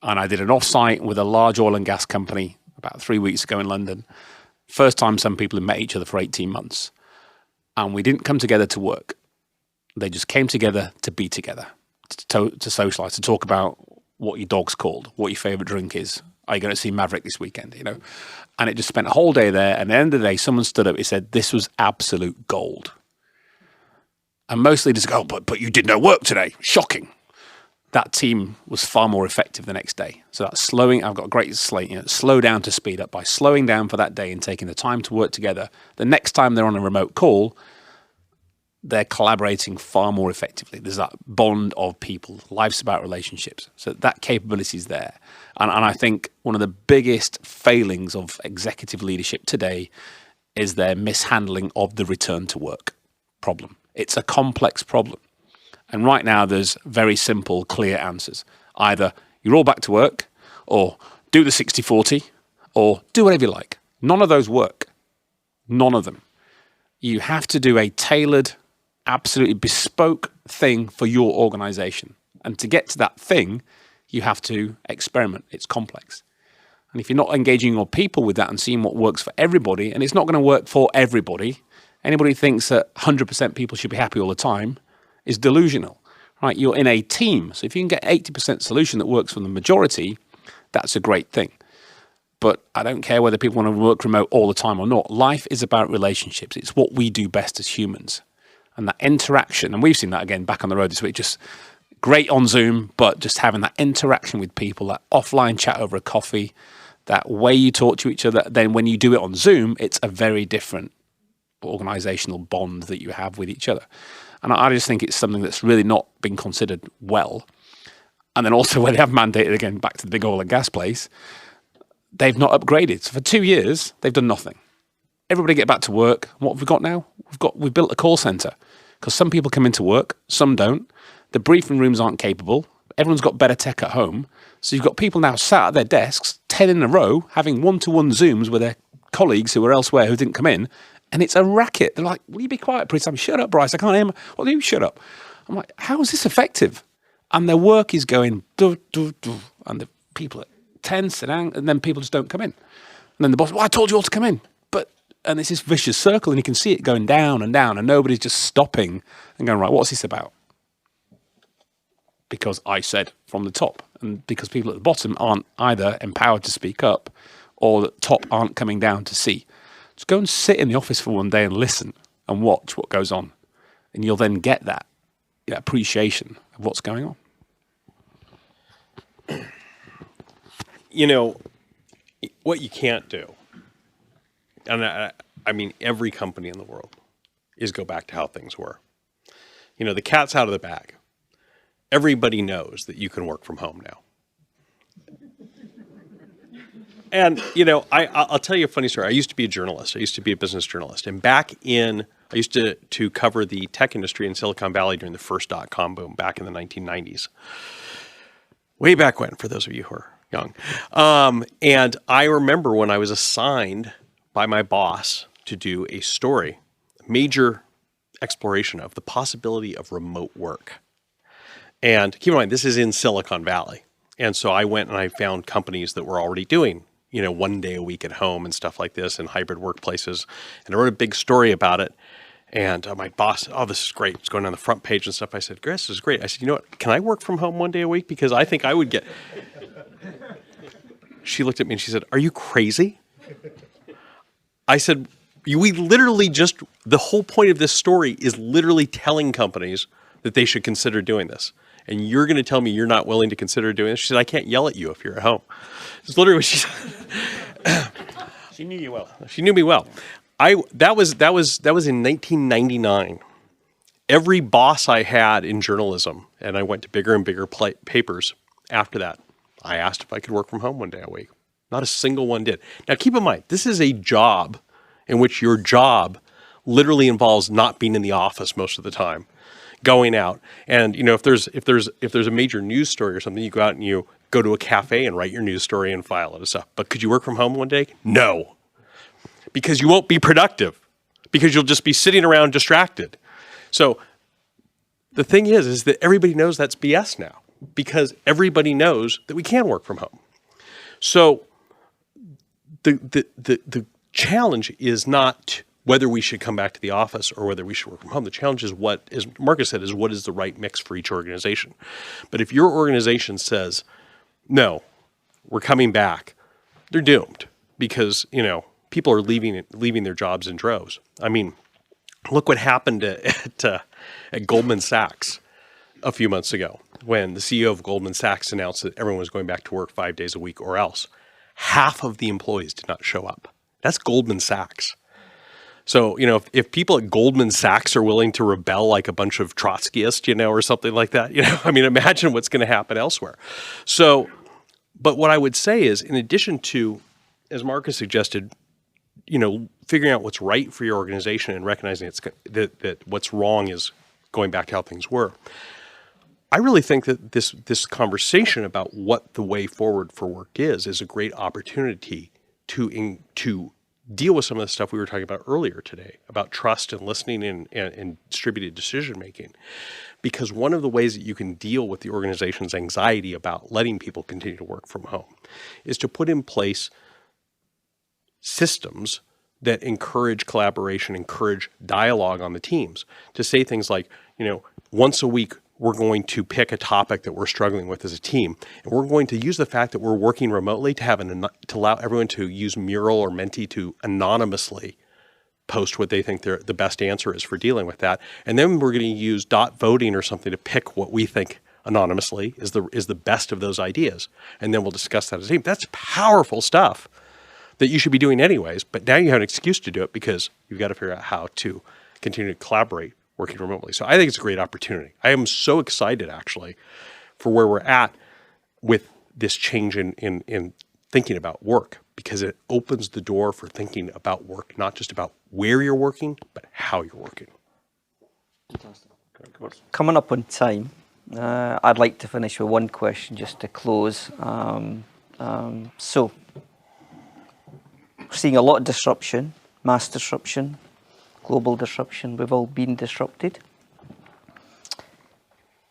And I did an off-site with a large oil and gas company about 3 weeks ago in London. First time some people had met each other for 18 months. And we didn't come together to work. They just came together to be together, to socialise, to talk about what your dog's called, what your favourite drink is. Are you going to see Maverick this weekend? And it just spent a whole day there. And at the end of the day, someone stood up and said, this was absolute gold. And most leaders go, but you did no work today. Shocking. That team was far more effective the next day. So that's slowing. I've got a great slate, slow down to speed up. By slowing down for that day and taking the time to work together, the next time they're on a remote call, they're collaborating far more effectively. There's that bond of people. Life's about relationships. So that capability is there. And I think one of the biggest failings of executive leadership today is their mishandling of the return to work problem. It's a complex problem. And right now there's very simple, clear answers. Either you're all back to work, or do the 60-40, or do whatever you like. None of those work. None of them. You have to do a tailored, absolutely bespoke thing for your organization. And to get to that thing, you have to experiment. It's complex. And if you're not engaging your people with that and seeing what works for everybody, and it's not going to work for everybody, anybody who thinks that 100% people should be happy all the time is delusional, right? You're in a team. So if you can get 80% solution that works for the majority, that's a great thing. But I don't care whether people want to work remote all the time or not. Life is about relationships. It's what we do best as humans. And that interaction, and we've seen that again back on the road this week, just great on Zoom, but just having that interaction with people, that offline chat over a coffee, that way you talk to each other, then when you do it on Zoom, it's a very different organizational bond that you have with each other. And I just think it's something that's really not been considered well. And then also where they have mandated, again, back to the big oil and gas place, they've not upgraded. So for 2 years, they've done nothing. Everybody get back to work. What have we got now? We've built a call center because some people come into work, some don't. The briefing rooms aren't capable. Everyone's got better tech at home. So you've got people now sat at their desks, 10 in a row, having one-to-one Zooms with their colleagues who are elsewhere who didn't come in. And it's a racket. They're like, will you be quiet, Pritam? Shut up, Bryce. I can't hear. What do you shut up? I'm like, how is this effective? And their work is going, do, do, do. And the people are tense and then people just don't come in. And then the boss, well, I told you all to come in. And it's this vicious circle, and you can see it going down, and nobody's just stopping and going, right, what's this about? Because I said from the top, and because people at the bottom aren't either empowered to speak up, or the top aren't coming down to see. Just go and sit in the office for one day and listen and watch what goes on. And you'll then get that appreciation of what's going on. You know, what you can't do, and I mean every company in the world, is go back to how things were. You know, the cat's out of the bag. Everybody knows that you can work from home now. And, you know, I'll tell you a funny story. I used to be a journalist. I used to be a business journalist. And I used to cover the tech industry in Silicon Valley during the first .com boom back in the 1990s. Way back when, for those of you who are young. And I remember when I was assigned by my boss to do a story, major exploration of the possibility of remote work. And keep in mind, this is in Silicon Valley. And so I went and I found companies that were already doing, you know, 1 day a week at home and stuff like this, and hybrid workplaces. And I wrote a big story about it. And my boss, oh, this is great. It's going on the front page and stuff. I said, Grace, this is great. I said, you know what? Can I work from home 1 day a week? Because I think I would get... She looked at me and she said, are you crazy? I said, we literally just, the whole point of this story is literally telling companies that they should consider doing this. And you're going to tell me you're not willing to consider doing this? She said, I can't yell at you if you're at home. It's literally what she said. She knew you well. She knew me well. That was in 1999. Every boss I had in journalism, and I went to bigger and bigger papers after that, I asked if I could work from home 1 day a week. Not a single one did. Now keep in mind, this is a job in which your job literally involves not being in the office most of the time, going out. And you know, if there's a major news story or something, you go out and you go to a cafe and write your news story and file it and stuff. But could you work from home 1 day? No. Because you won't be productive. Because you'll just be sitting around distracted. So the thing is that everybody knows that's BS now. Because everybody knows that we can work from home. So the challenge is not whether we should come back to the office or whether we should work from home. The challenge is what, as Marcus said, is what is the right mix for each organization. But if your organization says, no, we're coming back, they're doomed because, you know, people are leaving their jobs in droves. I mean, look what happened at Goldman Sachs a few months ago when the CEO of Goldman Sachs announced that everyone was going back to work 5 days a week or else. Half of the employees did not show up. That's Goldman Sachs. So, you know, if people at Goldman Sachs are willing to rebel like a bunch of Trotskyists, you know, or something like that, you know, I mean, imagine what's going to happen elsewhere. So, but what I would say is, in addition to, as Marcus suggested, you know, figuring out what's right for your organization and recognizing that what's wrong is going back to how things were. I really think that this conversation about what the way forward for work is a great opportunity to deal with some of the stuff we were talking about earlier today about trust and listening and distributed decision making. Because one of the ways that you can deal with the organization's anxiety about letting people continue to work from home is to put in place systems that encourage collaboration, encourage dialogue on the teams, to say things like, you know, once a week, we're going to pick a topic that we're struggling with as a team. And we're going to use the fact that we're working remotely to allow everyone to use Mural or Menti to anonymously post what they think the best answer is for dealing with that. And then we're going to use dot voting or something to pick what we think anonymously is the best of those ideas. And then we'll discuss that as a team. That's powerful stuff that you should be doing anyways, but now you have an excuse to do it because you've got to figure out how to continue to collaborate working remotely. So I think it's a great opportunity. I am so excited actually for where we're at with this change in thinking about work, because it opens the door for thinking about work, not just about where you're working, but how you're working. Fantastic. Coming up on time, I'd like to finish with one question just to close. So, we're seeing a lot of disruption, mass disruption, global disruption. We've all been disrupted.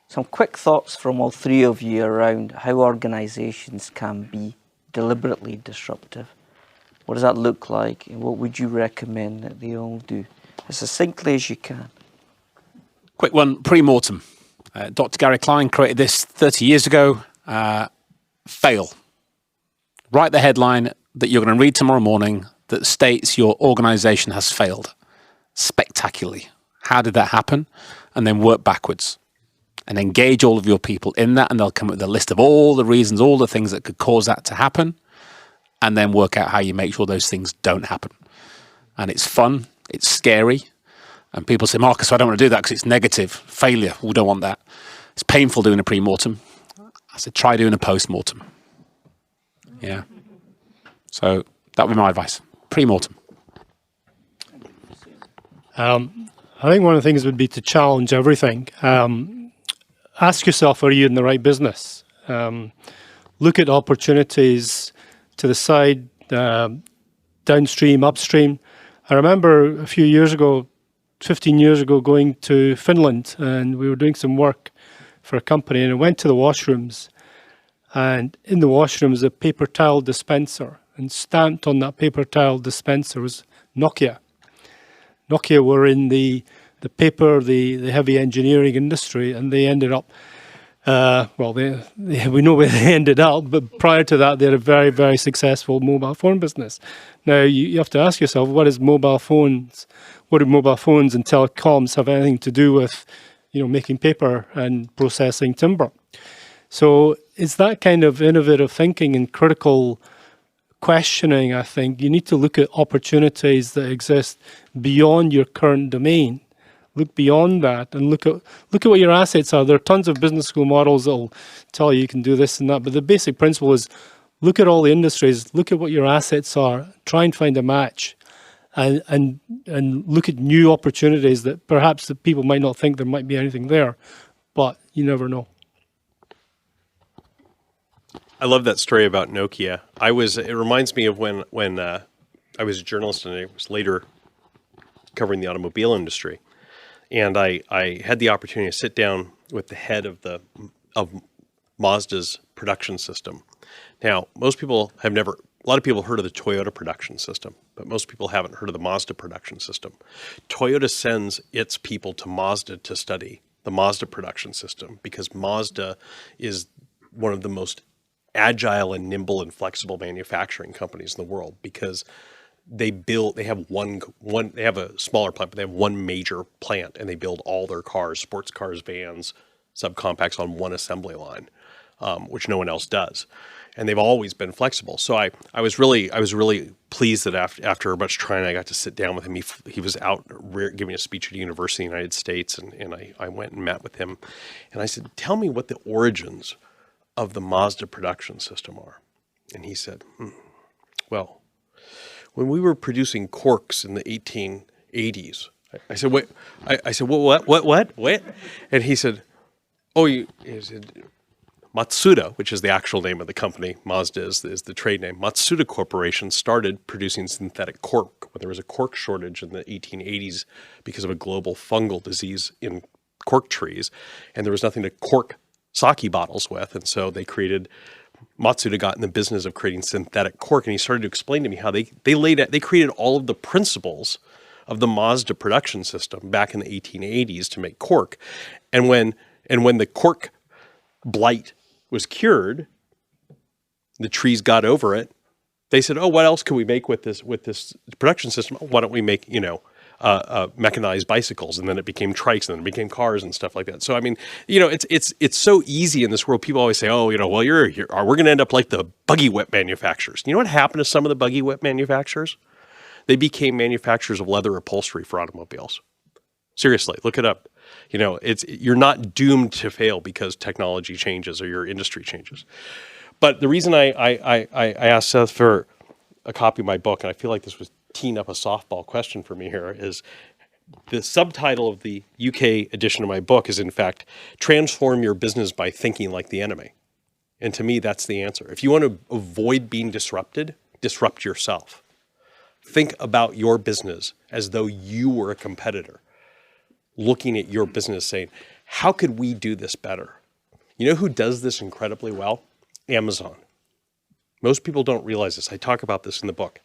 Some quick thoughts from all three of you around how organisations can be deliberately disruptive. What does that look like, and what would you recommend that they all do as succinctly as you can? Quick one, pre-mortem. Dr. Gary Klein created this 30 years ago. Fail. Write the headline that you're going to read tomorrow morning that states your organisation has failed spectacularly. How did that happen? And then work backwards and engage all of your people in that, and they'll come up with a list of all the reasons, all the things that could cause that to happen, and then work out how you make sure those things don't happen. And it's fun, it's scary, and people say, Marcus, I don't want to do that because it's negative, failure, we don't want that. It's painful doing a pre-mortem. I said, try doing a post-mortem. Yeah. So that would be my advice. Pre-mortem. I think one of the things would be to challenge everything. Ask yourself, are you in the right business? Look at opportunities to the side, downstream, upstream. I remember a few years ago, 15 years ago, going to Finland, and we were doing some work for a company, and I went to the washrooms, and in the washrooms, a paper towel dispenser, and stamped on that paper towel dispenser was Nokia. Nokia were in the paper, the heavy engineering industry, and they ended up, we know where they ended up, but prior to that, they had a very, very successful mobile phone business. Now, you have to ask yourself, what do mobile phones and telecoms have anything to do with, making paper and processing timber? So it's that kind of innovative thinking and critical questioning, I think. You need to look at opportunities that exist beyond your current domain. Look beyond that and look at what your assets are. There are tons of business school models that will tell you can do this and that, but the basic principle is look at all the industries, look at what your assets are, try and find a match, and look at new opportunities that perhaps the people might not think there might be anything there, but you never know. I love that story about Nokia. It reminds me of when I was a journalist and I was later covering the automobile industry. And I had the opportunity to sit down with the head of Mazda's production system. Now, a lot of people heard of the Toyota production system, but most people haven't heard of the Mazda production system. Toyota sends its people to Mazda to study the Mazda production system because Mazda is one of the most agile and nimble and flexible manufacturing companies in the world because they have a smaller plant, but they have one major plant and they build all their cars, sports cars, vans, subcompacts on one assembly line, which no one else does. And they've always been flexible. So I was really pleased that after much trying, I got to sit down with him. He was out giving a speech at a university in the United States, and I went and met with him. And I said, tell me what the origins of the Mazda production system are. And he said, well, when we were producing corks in the 1880s, I said, wait, I said, what? And he said, he said, Matsuda, which is the actual name of the company, Mazda is the trade name. Matsuda Corporation started producing synthetic cork when there was a cork shortage in the 1880s because of a global fungal disease in cork trees, and there was nothing to cork sake bottles with, and so Matsuda got in the business of creating synthetic cork, and he started to explain to me how they created all of the principles of the Mazda production system back in the 1880s to make cork, and when the cork blight was cured, the trees got over it. They said, "Oh, what else can we make with this production system? Why don't we make mechanized bicycles, and then it became trikes, and then it became cars and stuff like that. So I mean, it's so easy in this world. People always say, "Oh, well, we're going to end up like the buggy whip manufacturers." You know what happened to some of the buggy whip manufacturers? They became manufacturers of leather upholstery for automobiles. Seriously, look it up. You're not doomed to fail because technology changes or your industry changes. But the reason I asked Seth for a copy of my book, and I feel like this was teeing up a softball question for me here, is the subtitle of the UK edition of my book is, in fact, Transform Your Business by Thinking Like the Enemy. And to me, that's the answer. If you want to avoid being disrupted, disrupt yourself. Think about your business as though you were a competitor, looking at your business saying, how could we do this better? You know who does this incredibly well? Amazon. Most people don't realize this. I talk about this in the book.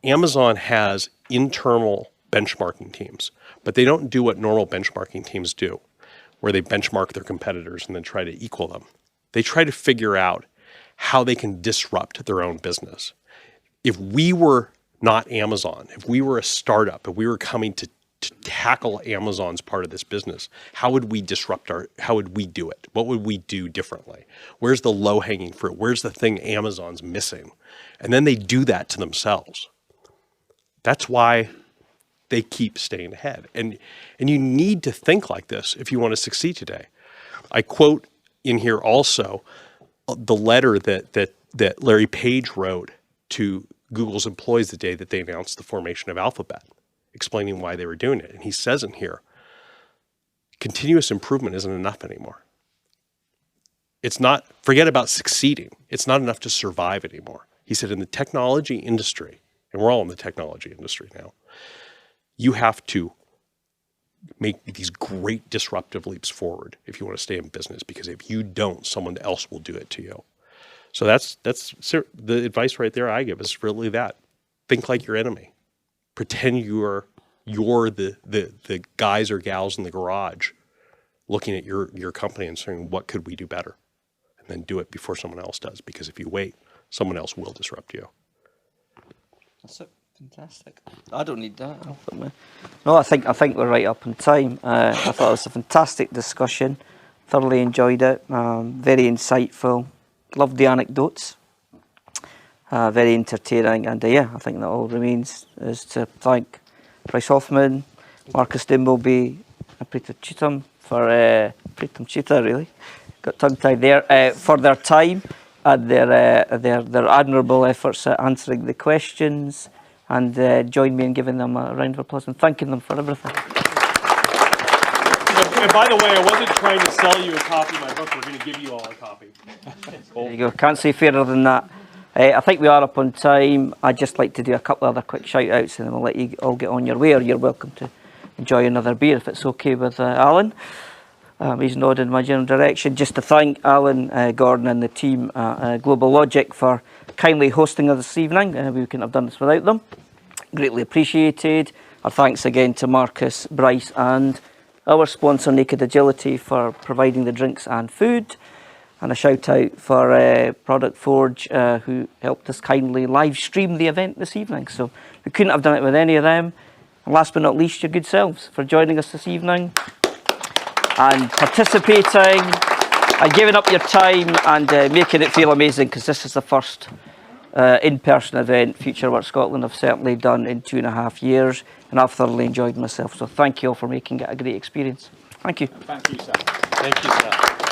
Amazon has internal benchmarking teams, but they don't do what normal benchmarking teams do, where they benchmark their competitors and then try to equal them. They try to figure out how they can disrupt their own business. If we were not Amazon, if we were a startup, if we were coming to tackle Amazon's part of this business, how would we how would we do it? What would we do differently? Where's the low-hanging fruit? Where's the thing Amazon's missing? And then they do that to themselves. That's why they keep staying ahead. And you need to think like this if you want to succeed today. I quote in here also the letter that Larry Page wrote to Google's employees the day that they announced the formation of Alphabet, explaining why they were doing it. And he says in here, continuous improvement isn't enough anymore. It's not, forget about succeeding. It's not enough to survive anymore. He said in the technology industry, and we're all in the technology industry now, you have to make these great disruptive leaps forward if you want to stay in business, because if you don't, someone else will do it to you. So that's the advice right there I give is really that. Think like your enemy. Pretend you're the guys or gals in the garage looking at your company and saying, what could we do better? And then do it before someone else does, because if you wait, someone else will disrupt you. That's it. Fantastic. I don't need that. No, I think we're right up on time. I thought it was a fantastic discussion. Thoroughly enjoyed it. Very insightful. Loved the anecdotes. Very entertaining. And I think that all remains is to thank Bryce Hoffman, Marcus Dimbleby, and Pritam Chita Pritam Chita, really. Got tongue-tied there, for their time and their admirable efforts at answering the questions, and join me in giving them a round of applause and thanking them for everything. And by the way, I wasn't trying to sell you a copy of my book. We're going to give you all a copy. There you go. Can't say fairer than that. I think we are up on time. I'd just like to do a couple of other quick shout-outs, and then we'll let you all get on your way, or you're welcome to enjoy another beer if it's okay with Alan. He's nodding in my general direction. Just to thank Alan, Gordon and the team at Global Logic for kindly hosting us this evening. We couldn't have done this without them. Greatly appreciated. Our thanks again to Marcus, Bryce and our sponsor Naked Agility for providing the drinks and food. And a shout out for Product Forge who helped us kindly live stream the event this evening. So we couldn't have done it with any of them. And last but not least, your good selves for joining us this evening and participating and giving up your time and making it feel amazing, because this is the first in-person event Future Work Scotland have certainly done in 2.5 years, and I've thoroughly enjoyed myself. So thank you all for making it a great experience. Thank you. Thank you, Seth. Thank you, Seth.